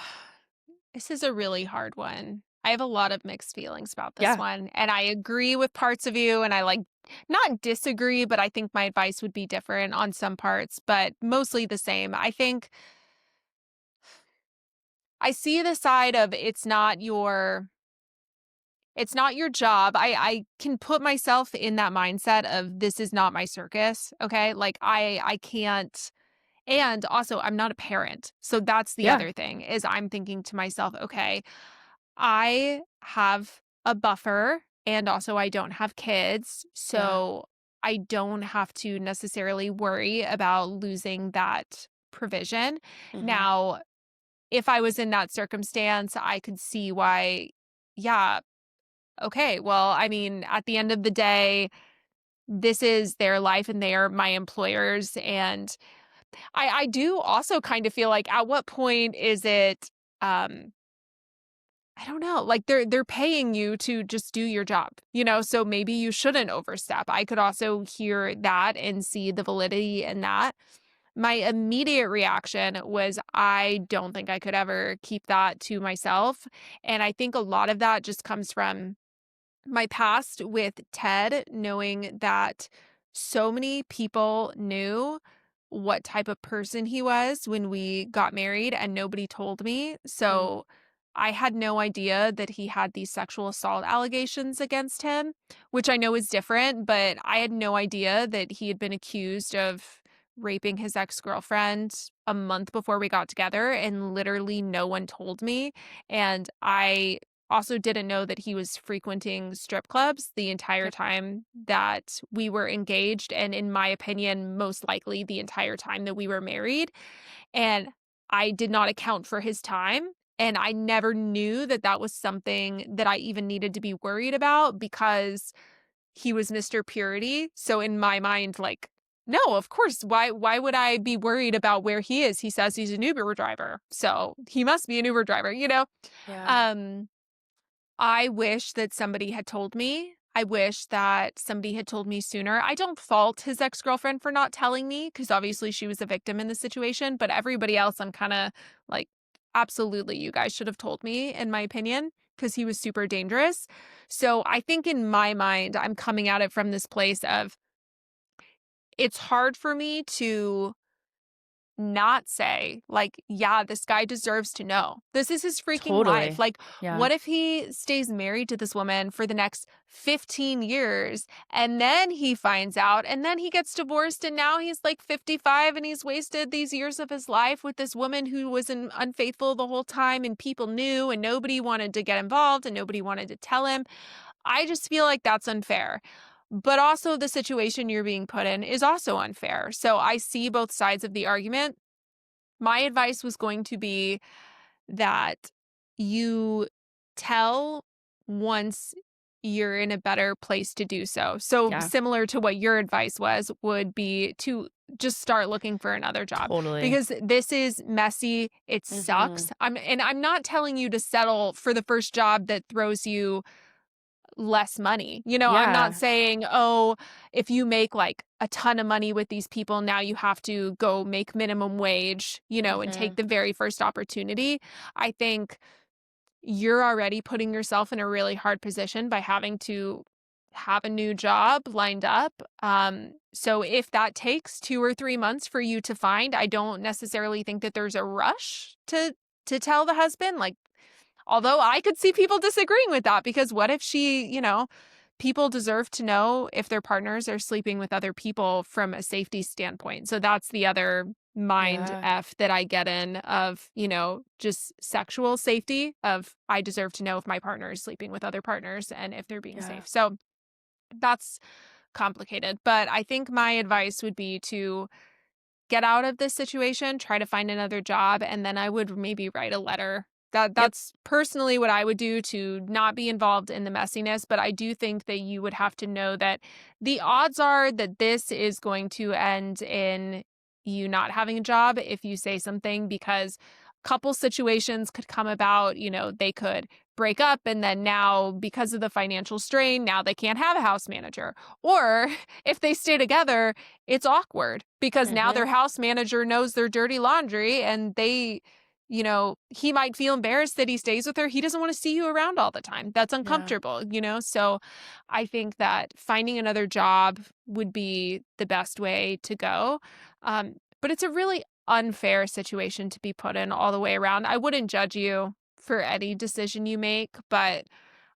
this is a really hard one. I have a lot of mixed feelings about this Yeah. one, and I agree with parts of you, and I like not disagree, but I think my advice would be different on some parts, but mostly the same. I think I see the side of it's not your job. I can put myself in that mindset of this is not my circus, okay? Like I can't. And also, I'm not a parent. So that's the Yeah. other thing is I'm thinking to myself, okay, I have a buffer and also I don't have kids. Yeah. So I don't have to necessarily worry about losing that provision. Hmm. Now, if I was in that circumstance, I could see why, yeah, okay, well, I mean, at the end of the day, this is their life and they are my employers. And I do also kind of feel like at what point is it I don't know, like they're paying you to just do your job, so maybe you shouldn't overstep. I could also hear that and see the validity in that. My immediate reaction was I don't think I could ever keep that to myself. And I think a lot of that just comes from my past with Ted, knowing that so many people knew what type of person he was when we got married and nobody told me. Mm. So I had no idea that he had these sexual assault allegations against him, which I know is different, but I had no idea that he had been accused of raping his ex-girlfriend a month before we got together and literally no one told me. And I also didn't know that he was frequenting strip clubs the entire Yep. time that we were engaged, and in my opinion, most likely the entire time that we were married, and I did not account for his time, and I never knew that that was something that I even needed to be worried about because he was Mr. Purity, so in my mind, like, no, of course, why would I be worried about where he is? He says he's an Uber driver, so he must be an Uber driver? Yeah. Um I wish that somebody had told me. I wish that somebody had told me sooner. I don't fault his ex-girlfriend for not telling me because obviously she was a victim in the situation, but everybody else I'm kind of like absolutely you guys should have told me in my opinion because he was super dangerous. So I think in my mind I'm coming at it from this place of it's hard for me to not say, like, yeah, this guy deserves to know. This is his freaking life. Totally. Like, Yeah. what if he stays married to this woman for the next 15 years and then he finds out and then he gets divorced and now he's like 55 and he's wasted these years of his life with this woman who was unfaithful the whole time and people knew and nobody wanted to get involved and nobody wanted to tell him. I just feel like that's unfair. But also, the situation you're being put in is also unfair. So I see both sides of the argument. My advice was going to be that you tell once you're in a better place to do so. So Yeah. similar to what your advice was, would be to just start looking for another job Totally. because this is messy. It Hmm. sucks. I'm not telling you to settle for the first job that throws you less money. I'm not Yeah. saying, "Oh, if you make like a ton of money with these people, now you have to go make minimum wage, and take Hmm. the very first opportunity." I think you're already putting yourself in a really hard position by having to have a new job lined up. So if that takes 2 or 3 months for you to find, I don't necessarily think that there's a rush to tell the husband, like, although I could see people disagreeing with that because what if people deserve to know if their partners are sleeping with other people from a safety standpoint. So that's the other mind Yeah. F that I get in of, just sexual safety of I deserve to know if my partner is sleeping with other partners and if they're being Yeah. safe. So that's complicated. But I think my advice would be to get out of this situation, try to find another job, and then I would maybe write a letter. Yep. That's personally what I would do to not be involved in the messiness, but I do think that you would have to know that the odds are that this is going to end in you not having a job if you say something because couple situations could come about, they could break up, and then now because of the financial strain, now they can't have a house manager. Or if they stay together, it's awkward because now their house manager knows their dirty laundry, and they, you know, he might feel embarrassed that he stays with her. He doesn't want to see you around all the time. That's Yeah. uncomfortable, you know? So I think that finding another job would be the best way to go. But it's a really unfair situation to be put in all the way around. I wouldn't judge you for any decision you make, but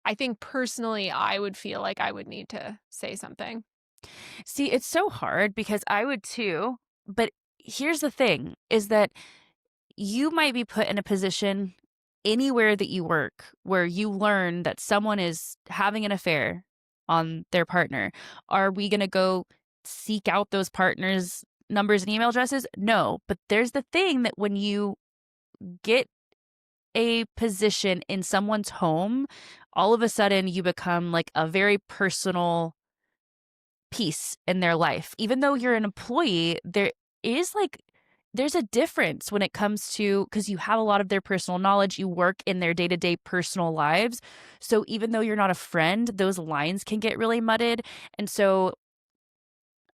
I think personally, I would feel like I would need to say something. See, it's so hard because I would too. But here's the thing is that you might be put in a position anywhere that you work where you learn that someone is having an affair on their partner. Are we going to go seek out those partners' numbers and email addresses? No. But there's the thing that when you get a position in someone's home, all of a sudden you become like a very personal piece in their life. Even though you're an employee, there's a difference when it comes to, because you have a lot of their personal knowledge, you work in their day-to-day personal lives. So even though you're not a friend, those lines can get really mudded. And so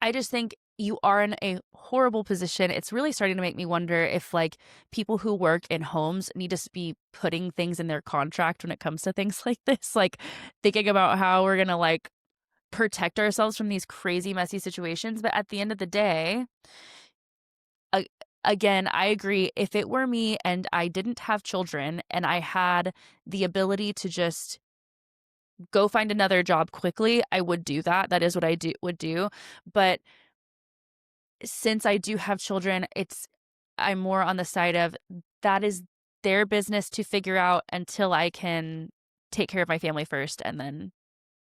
I just think you are in a horrible position. It's really starting to make me wonder if like people who work in homes need to be putting things in their contract when it comes to things like this, like thinking about how we're going to like protect ourselves from these crazy messy situations. But at the end of the day, again, I agree. If it were me and I didn't have children and I had the ability to just go find another job quickly, I would do that. That is what I would do. But since I do have children, I'm more on the side of that is their business to figure out until I can take care of my family first, and then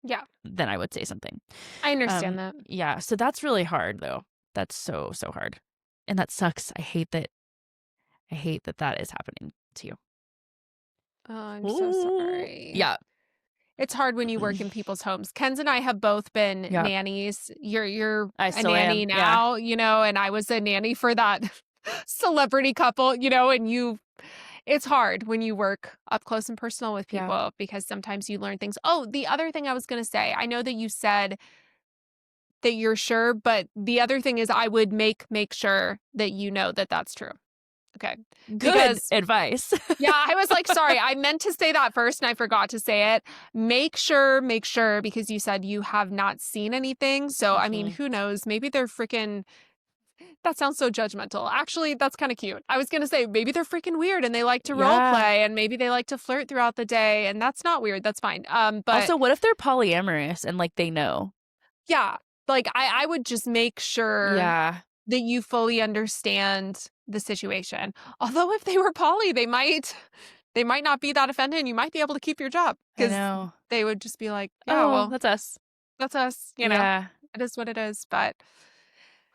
Yeah, I would say something. I understand that. Yeah, so that's really hard though. That's so hard. And that sucks. I hate that that is happening to you. Oh, I'm so Ooh. sorry. Yeah. It's hard when you work in people's homes. Ken's and I have both been Yeah. nannies. You're I a still nanny am. Yeah. now, you know, and I was a nanny for that celebrity couple, you know, and it's hard when you work up close and personal with Yeah. people because sometimes you learn things. Oh, the other thing I was going to say, I know that you said that you're sure, but the other thing is I would make sure that you know that that's true. Okay. Good Because advice. yeah, I was like, sorry, I meant to say that first and I forgot to say it. Make sure, because you said you have not seen anything. So, I mean, who knows? Maybe they're freaking, that sounds so judgmental. Actually, that's kind of cute. I was going to say, maybe they're freaking weird and they like to role Yeah. play and maybe they like to flirt throughout the day. And that's not weird. That's fine. But Also, what if they're polyamorous and like they know? yeah, like I would just make sure Yeah. that you fully understand the situation. Although if they were poly, they might not be that offended and you might be able to keep your job I because know. they would just be like, oh, Oh, well, that's us. that's us, you know, Yeah. it is what it is. But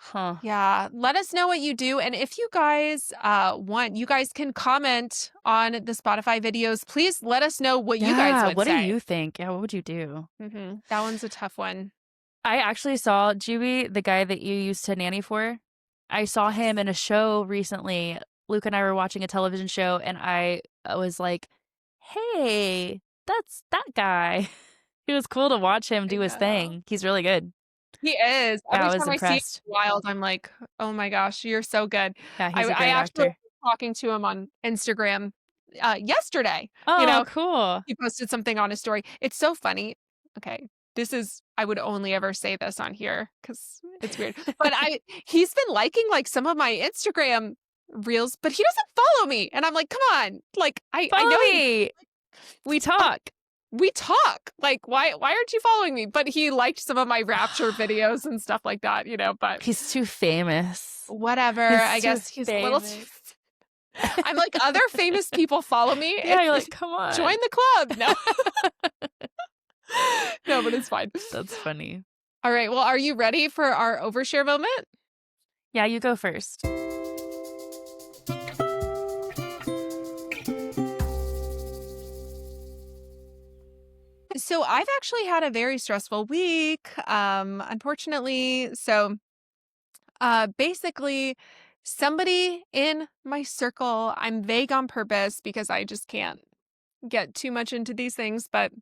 Huh. yeah, let us know what you do. And if you guys want, you guys can comment on the Spotify videos. Please let us know what you guys would What say. do you think? Yeah, what would you do? That one's a tough one. I actually saw Juby, the guy that you used to nanny for. I saw him in a show recently. Luke and I were watching a television show, and I was like, hey, that's that guy. It was cool to watch him I do his know. thing. He's really good. He is. Yeah, Every I was time I see him impressed. wild, I'm like, "Oh my gosh, you're so good." Yeah, I he's a I great actually was actor. talking to him on Instagram, yesterday. You Oh, know, cool. he posted something on his story. It's so funny. Okay, this is I would only ever say this on here because it's weird. But he's been liking, like, some of my Instagram reels, but he doesn't follow me, and I'm like, "Come on." Like, I Follow know you me. We talk. we talk. Like, why aren't you following me? But he liked some of my rapture videos and stuff like that, you know, but He's too famous. whatever. He's I too guess he's a little too famous. I'm like, other famous people follow me. Yeah, you're like, come on. Join the club. No. No, but it's fine. That's funny. All right. Well, are you ready for our overshare moment? Yeah, you go first. So I've actually had a very stressful week. Unfortunately. So basically somebody in my circle, I'm vague on purpose because I just can't get too much into these things, but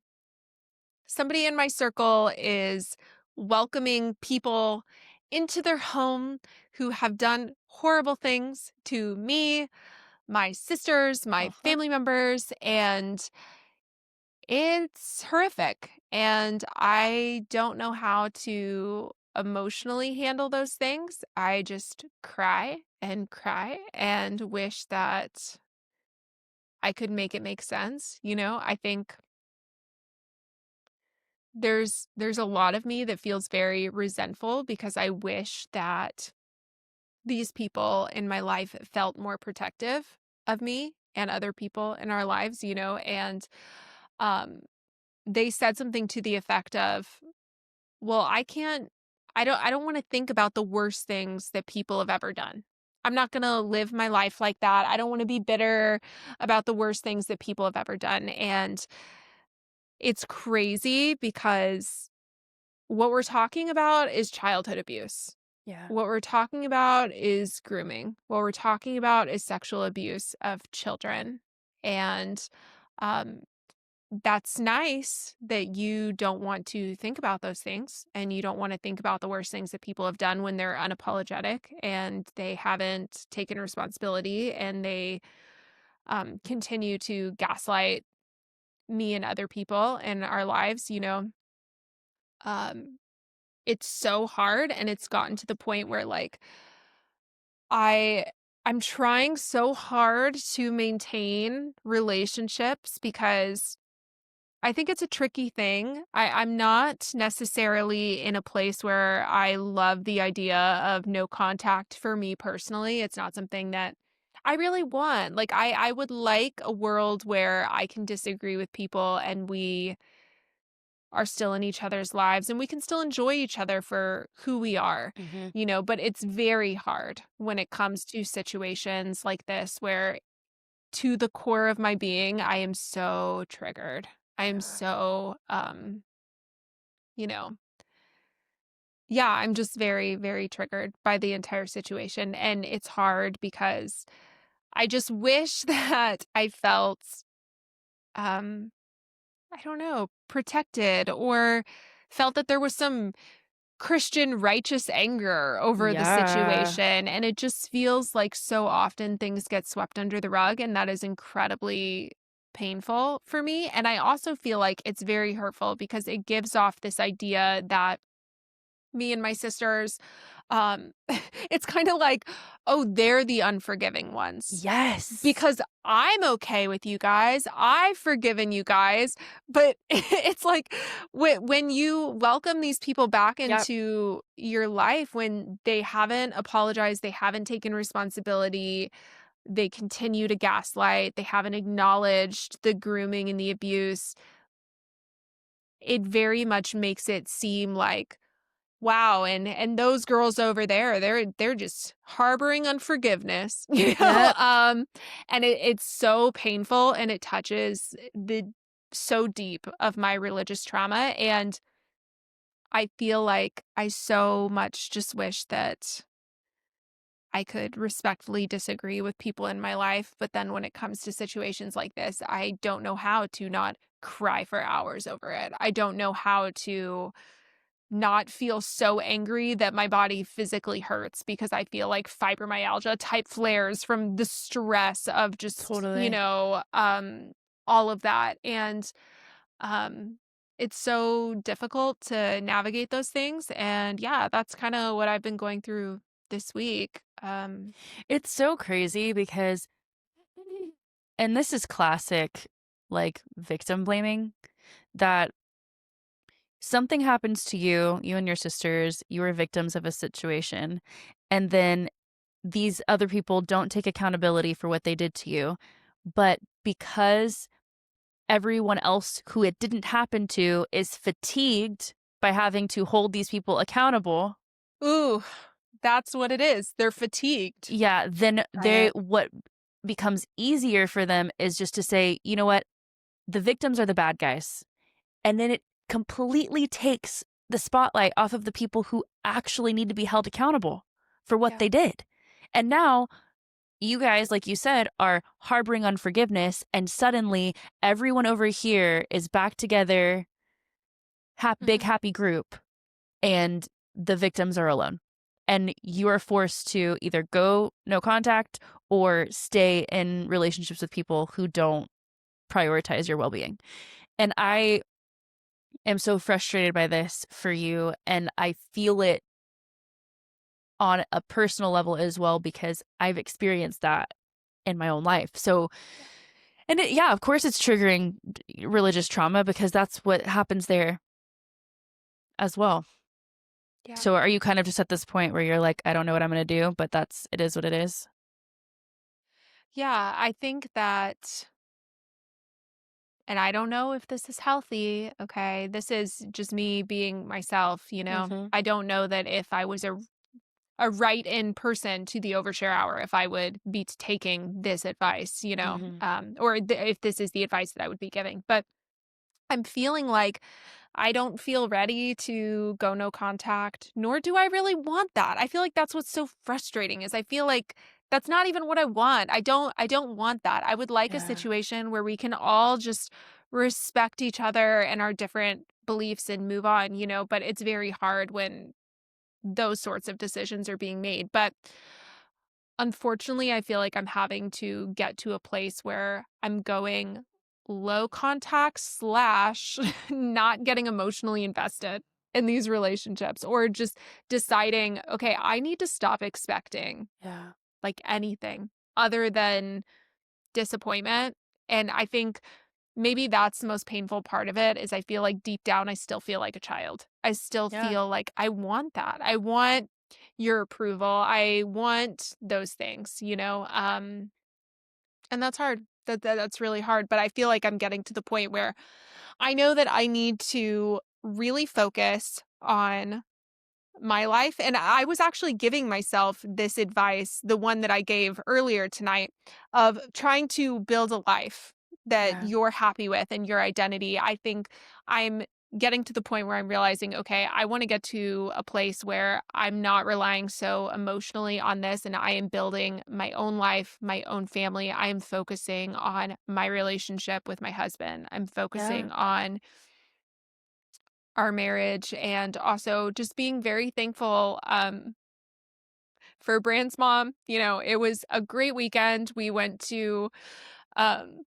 somebody in my circle is welcoming people into their home who have done horrible things to me, my sisters, my Uh-huh. family members, and it's horrific. And I don't know how to emotionally handle those things. I just cry and wish that I could make it make sense. I think there's a lot of me that feels very resentful because I wish that these people in my life felt more protective of me and other people in our lives, and um they said something to the effect of, "Well, I don't want to think about the worst things that people have ever done. I'm not going to live my life like that. I don't want to be bitter about the worst things that people have ever done." And it's crazy because what we're talking about is childhood abuse. Yeah. What we're talking about is grooming. What we're talking about is sexual abuse of children. And um, that's nice that you don't want to think about those things and you don't want to think about the worst things that people have done when they're unapologetic and they haven't taken responsibility and they continue to gaslight me and other people in our lives. Um, it's so hard and it's gotten to the point where like I I'm trying so hard to maintain relationships because I think it's a tricky thing. I'm not necessarily in a place where I love the idea of no contact for me personally. It's not something that I really want. Like I would like a world where I can disagree with people and we are still in each other's lives and we can still enjoy each other for who we are, Hmm. but it's very hard when it comes to situations like this where to the core of my being, I am so triggered. I am so, you know, yeah, I'm just very, very triggered by the entire situation. And it's hard because I just wish that I felt, um, I don't know, protected or felt that there was some Christian righteous anger over the Yeah. situation. And it just feels like so often things get swept under the rug. And that is incredibly painful for me. And I also feel like it's very hurtful because it gives off this idea that me and my sisters, um, it's kind of like, oh, they're the unforgiving ones Yes. because I'm okay with you guys. I've forgiven you guys. But it's like when you welcome these people back Yep. into your life, when they haven't apologized, they haven't taken responsibility, they continue to gaslight, they haven't acknowledged the grooming and the abuse, it very much makes it seem like, wow, and those girls over there, they're just harboring unforgiveness, Yep. and it's so painful and it touches the so deep of my religious trauma, and I feel like I so much just wish that I could respectfully disagree with people in my life, but then when it comes to situations like this, I don't know how to not cry for hours over it. I don't know how to not feel so angry that my body physically hurts because I feel like fibromyalgia type flares from the stress of just, Totally. all of that. And um, it's so difficult to navigate those things. And yeah, that's kind of what I've been going through this week. It's so crazy because, and this is classic, like victim blaming, that something happens to you, you and your sisters, you are victims of a situation, and then these other people don't take accountability for what they did to you. But because everyone else who it didn't happen to is fatigued by having to hold these people accountable, Ooh, that's what it is. They're fatigued yeah, then by it. what becomes easier for them is just to say, you know what, the victims are the bad guys. And then it completely takes the spotlight off of the people who actually need to be held accountable for what Yeah. they did. And now you guys, like you said, are harboring unforgiveness, and suddenly everyone over here is back together, big Mhm. happy group, and the victims are alone. And you are forced to either go no contact or stay in relationships with people who don't prioritize your well being. And I am so frustrated by this for you. And I feel it on a personal level as well because I've experienced that in my own life. So, and yeah, of course, it's triggering religious trauma because that's what happens there as well. Yeah. So, are you kind of just at this point where you're like, I don't know what I'm going to do, but it is what it is? Yeah, I think that, and I don't know if this is healthy, okay? This is just me being myself, you know? Mm-hmm. I don't know that if I was a right in person to the Overshare Hour, if I would be taking this advice, Mm-hmm. or if this is the advice that I would be giving. But I'm feeling like I don't feel ready to go no contact, nor do I really want that. I feel like that's what's so frustrating is I feel like that's not even what I want. I don't want that. I would like a Yeah. situation where we can all just respect each other and our different beliefs and move on, but it's very hard when those sorts of decisions are being made. But unfortunately, I feel like I'm having to get to a place where I'm going low contact slash not getting emotionally invested in these relationships, or just deciding, okay, I need to stop expecting Yeah. like anything other than disappointment. And I think maybe that's the most painful part of it is I feel like deep down I still feel like a child. I still Yeah. feel like I want that. I want your approval. I want those things, and that's hard. That's really hard, but I feel like I'm getting to the point where I know that I need to really focus on my life. And I was actually giving myself this advice, the one that I gave earlier tonight, of trying to build a life that Yeah. you're happy with and your identity. I think I'm getting to the point where I'm realizing, okay, I want to get to a place where I'm not relying so emotionally on this and I am building my own life, my own family. I am focusing on my relationship with my husband. I'm Yeah. focusing on our marriage and also just being very thankful for Brand's mom. It was a great weekend. Um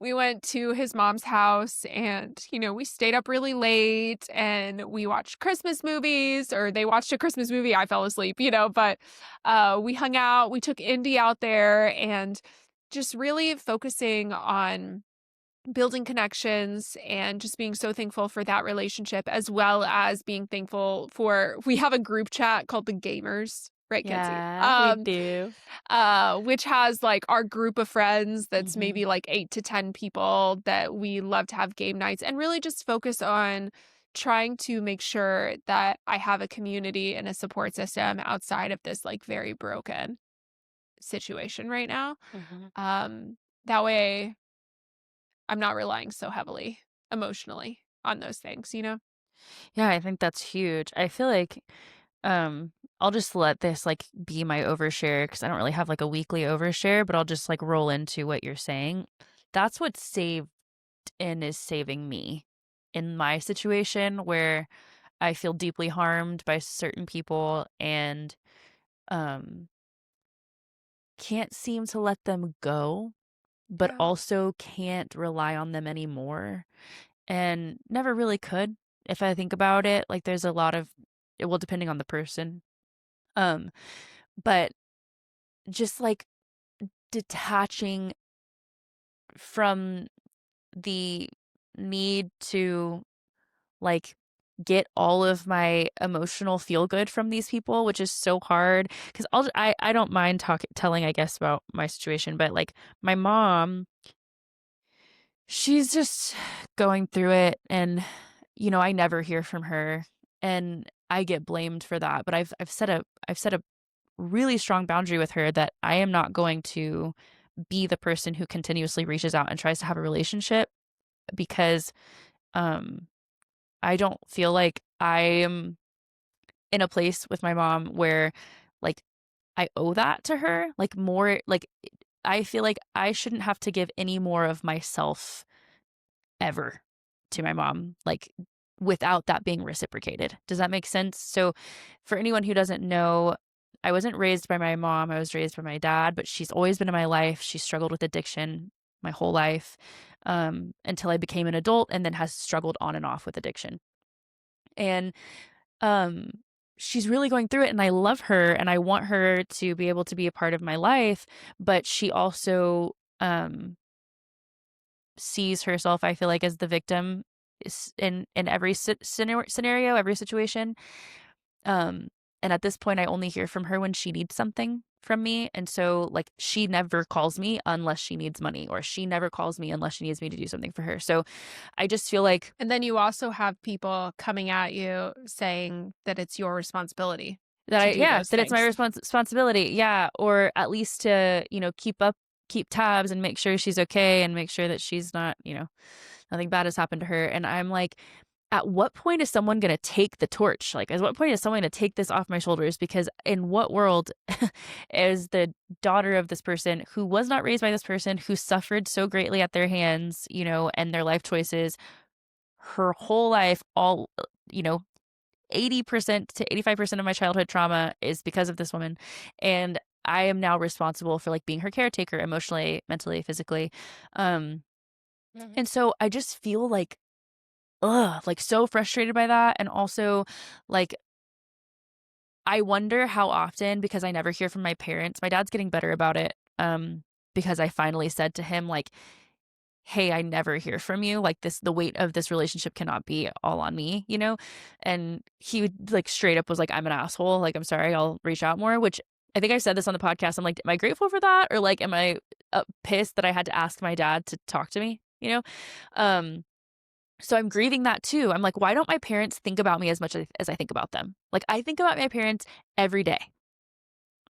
we went to his mom's house and we stayed up really late and we watched Christmas movies, or they watched a Christmas movie. I fell asleep, but we hung out, we took Indy out there and just really focusing on building connections and just being so thankful for that relationship, as well as being thankful for we have a group chat called the Gamers, right, Kenzie? Yeah, we do. Which has like our group of friends that's Mm-hmm. maybe like 8 to 10 people that we love to have game nights and really just focus on trying to make sure that I have a community and a support system outside of this like very broken situation right now. Mm-hmm. That way I'm not relying so heavily emotionally on those things. Yeah, I think that's huge. I feel like um I'll just let this like be my overshare because I don't really have like a weekly overshare, but I'll just like roll into what you're saying. That's what saved and is saving me in my situation where I feel deeply harmed by certain people and um can't seem to let them go, but Yeah. also can't rely on them anymore and never really could if I think about it. Like there's a lot of well, depending on the person. Um, but just like detaching from the need to like get all of my emotional feel good from these people, which is so hard because I don't mind telling I guess about my situation, but like my mom, she's just going through it, and I never hear from her, and I get blamed for that. But I've set a really strong boundary with her that I am not going to be the person who continuously reaches out and tries to have a relationship because um I don't feel like I am in a place with my mom where like I owe that to her. Like more like I feel like I shouldn't have to give any more of myself ever to my mom, like without that being reciprocated. Does that make sense? So for anyone who doesn't know, I wasn't raised by my mom. I was raised by my dad, but she's always been in my life. She struggled with addiction my whole life, until I became an adult, and then has struggled on and off with addiction. And um, she's really going through it, and I love her and I want her to be able to be a part of my life, but she also sees herself, I feel like, as the victim in every scenario, every situation. Um, and at this point, I only hear from her when she needs something from me. And so, like, she never calls me unless she needs money, or she never calls me unless she needs me to do something for her. So I just feel like And then you also have people coming at you saying that it's your responsibility to do those that it's my things. responsibility. Yeah. Or at least to, keep tabs and make sure she's okay and make sure that she's not, nothing bad has happened to her. And I'm like, at what point is someone going to take the torch? Like, at what point is someone going to take this off my shoulders? Because in what world is the daughter of this person who was not raised by this person, who suffered so greatly at their hands, and their life choices, her whole life, all, 80% to 85% of my childhood trauma is because of this woman. And I am now responsible for like being her caretaker emotionally, mentally, physically. Um, and so I just feel like, like so frustrated by that. And also, like, I wonder how often, because I never hear from my parents. My dad's getting better about it. Because I finally said to him, like, hey, I never hear from you. Like, the weight of this relationship cannot be all on me, And he would like straight up was like, I'm an asshole. Like, I'm sorry, I'll reach out more, which I think I said this on the podcast. I'm like, am I grateful for that? Or like, am I pissed that I had to ask my dad to talk to me, Um, so I'm grieving that too. I'm like, why don't my parents think about me as much as I think about them? Like, I think about my parents every day.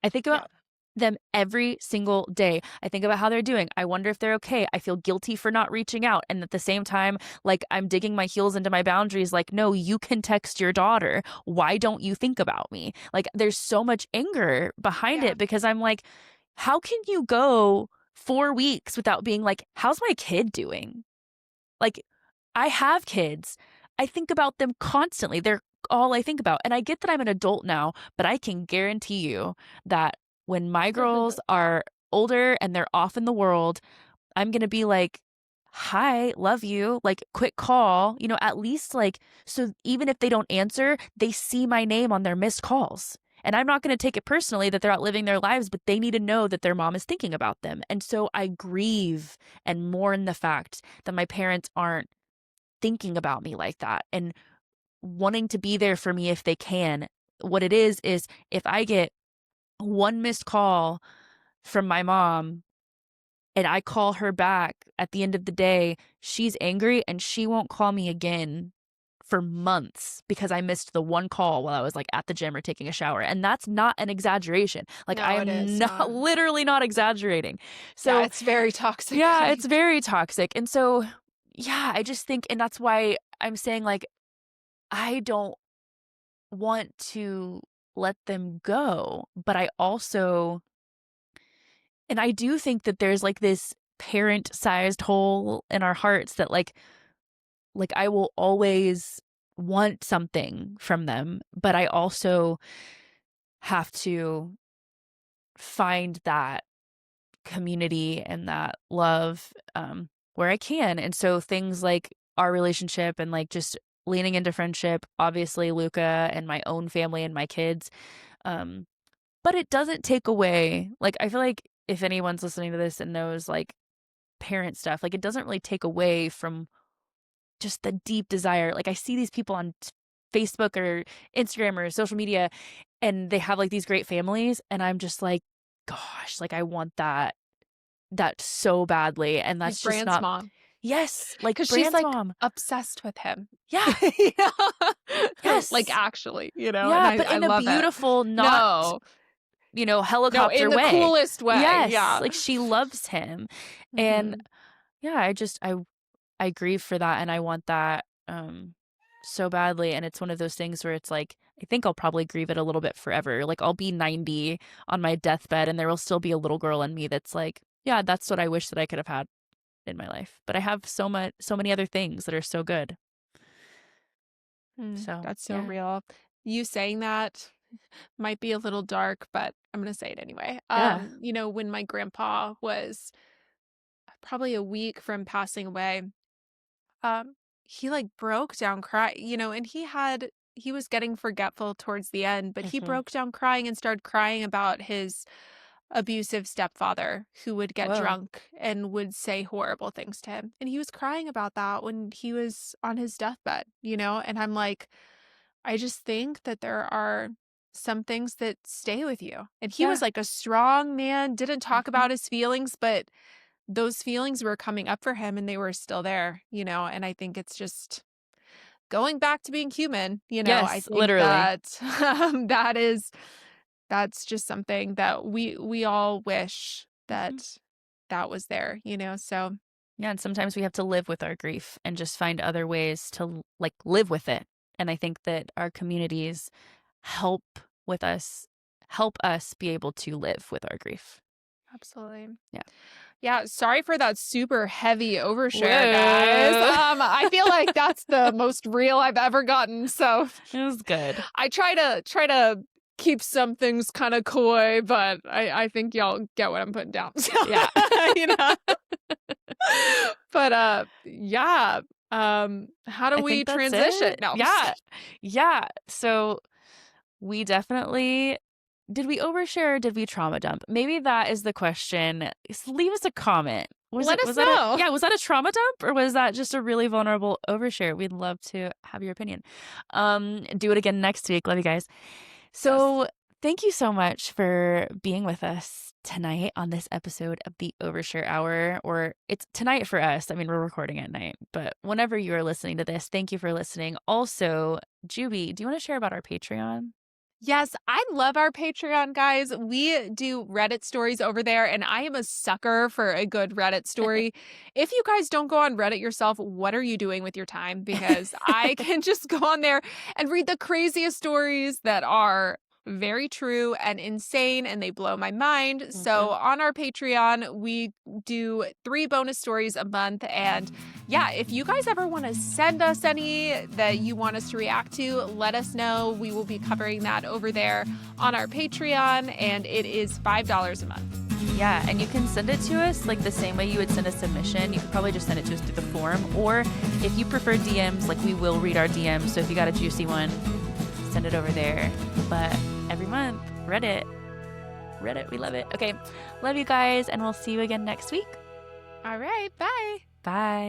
I think about them every single day. I think about how they're doing. I wonder if they're okay. I feel guilty for not reaching out. And at the same time, like, I'm digging my heels into my boundaries. Like, no, you can text your daughter. Why don't you think about me? Like, there's so much anger behind it, because I'm like, how can you go 4 weeks without being like, how's my kid doing? Like, I have kids. I think about them constantly. They're all I think about. And I get that I'm an adult now, but I can guarantee you that when my girls are older and they're off in the world, I'm going to be like, hi, love you, like, quick call, at least, like, so even if they don't answer, they see my name on their missed calls. And I'm not going to take it personally that they're out living their lives, but they need to know that their mom is thinking about them. And so I grieve and mourn the fact that my parents aren't thinking about me like that and wanting to be there for me if they can. What it is if I get one missed call from my mom and I call her back at the end of the day, she's angry and she won't call me again for months because I missed the one call while I was like at the gym or taking a shower. And that's not an exaggeration. Like, No, I it is am not, not. literally not exaggerating. So Yeah, it's very toxic. yeah, right? it's very toxic. And so, yeah, I just think, and that's why I'm saying, like, I don't want to let them go, but I also, and I do think that there's like this parent-sized hole in our hearts that like I will always want something from them, but I also have to find that community and that love, where I can. And so things like our relationship and like just leaning into friendship, obviously Luca and my own family and my kids. Um, but it doesn't take away, like, I feel like if anyone's listening to this and knows like parent stuff, like, it doesn't really take away from just the deep desire. Like, I see these people on Facebook or Instagram or social media and they have like these great families. And I'm just like, gosh, like, I want that so badly. And that's Like just Brand's not, mom. yes, like Because she's Brand's like mom. obsessed with him. Yeah. Yes. Like, actually, and Yeah. But I in a love it. beautiful, not, No, no, helicopter in the way. coolest way. Yes. Yeah. Like, she loves him. And Mhm. yeah, I grieve for that. And I want that. so badly. And it's one of those things where it's like, I think I'll probably grieve it a little bit forever. Like I'll be 90 on my deathbed and there will still be a little girl in me that's like, yeah, that's what I wish that I could have had in my life. But I have so many other things that are so good. So That's so yeah. real. You saying that might be a little dark, but I'm going to say it anyway. Yeah. When my grandpa was probably a week from passing away, um, he like broke down crying, and he was getting forgetful towards the end, but he Hmm. broke down crying and started crying about his abusive stepfather who would get Whoa. drunk and would say horrible things to him. And he was crying about that when he was on his deathbed, and I'm like, I just think that there are some things that stay with you. And he was Yeah. like a strong man, didn't talk Hmm. about his feelings, but those feelings were coming up for him and they were still there, and I think it's just going back to being human, I Yes, think literally. that that's just something that we all wish Hmm. that was there, so Yeah, and sometimes we have to live with our grief and just find other ways to like live with it. And I think that our communities help with us, help us be able to live with our grief. absolutely. Yeah. Yeah, sorry for that super heavy overshare, guys. Whoa. I feel like that's the most real I've ever gotten. So It was good. I try to keep some things kind of coy, but I think y'all get what I'm putting down. So, Yeah. you know. But yeah. How do I we think that's transition? it. No, I'm just Yeah. kidding. Yeah. So we definitely did we overshare or did we trauma dump? Maybe that is the question. Leave us a comment. Let us Was that a know. yeah, was that a trauma dump or was that just a really vulnerable overshare? We'd love to have your opinion. Do it again next week. Love you guys. Yes. So thank you so much for being with us tonight on this episode of the Overshare Hour, or it's tonight for us. I mean, we're recording at night, but whenever you are listening to this, thank you for listening. Also, Juby, do you want to share about our Patreon? Yes, I love our Patreon, guys. We do Reddit stories over there, and I am a sucker for a good Reddit story. If you guys don't go on Reddit yourself, what are you doing with your time? Because I can just go on there and read the craziest stories that are very true and insane, and they blow my mind. So Mhm. on our Patreon, we do 3 bonus stories a month. And yeah, if you guys ever want to send us any that you want us to react to, let us know. We will be covering that over there on our Patreon, and it is $5 a month. Yeah, and you can send it to us like the same way you would send a submission. You could probably just send it to us through the form, or if you prefer DMs, like we will read our DMs. So if you got a juicy one, send it over there. But every month, Reddit, we love it. Okay, love you guys, and we'll see you again next week. All right, bye. Bye.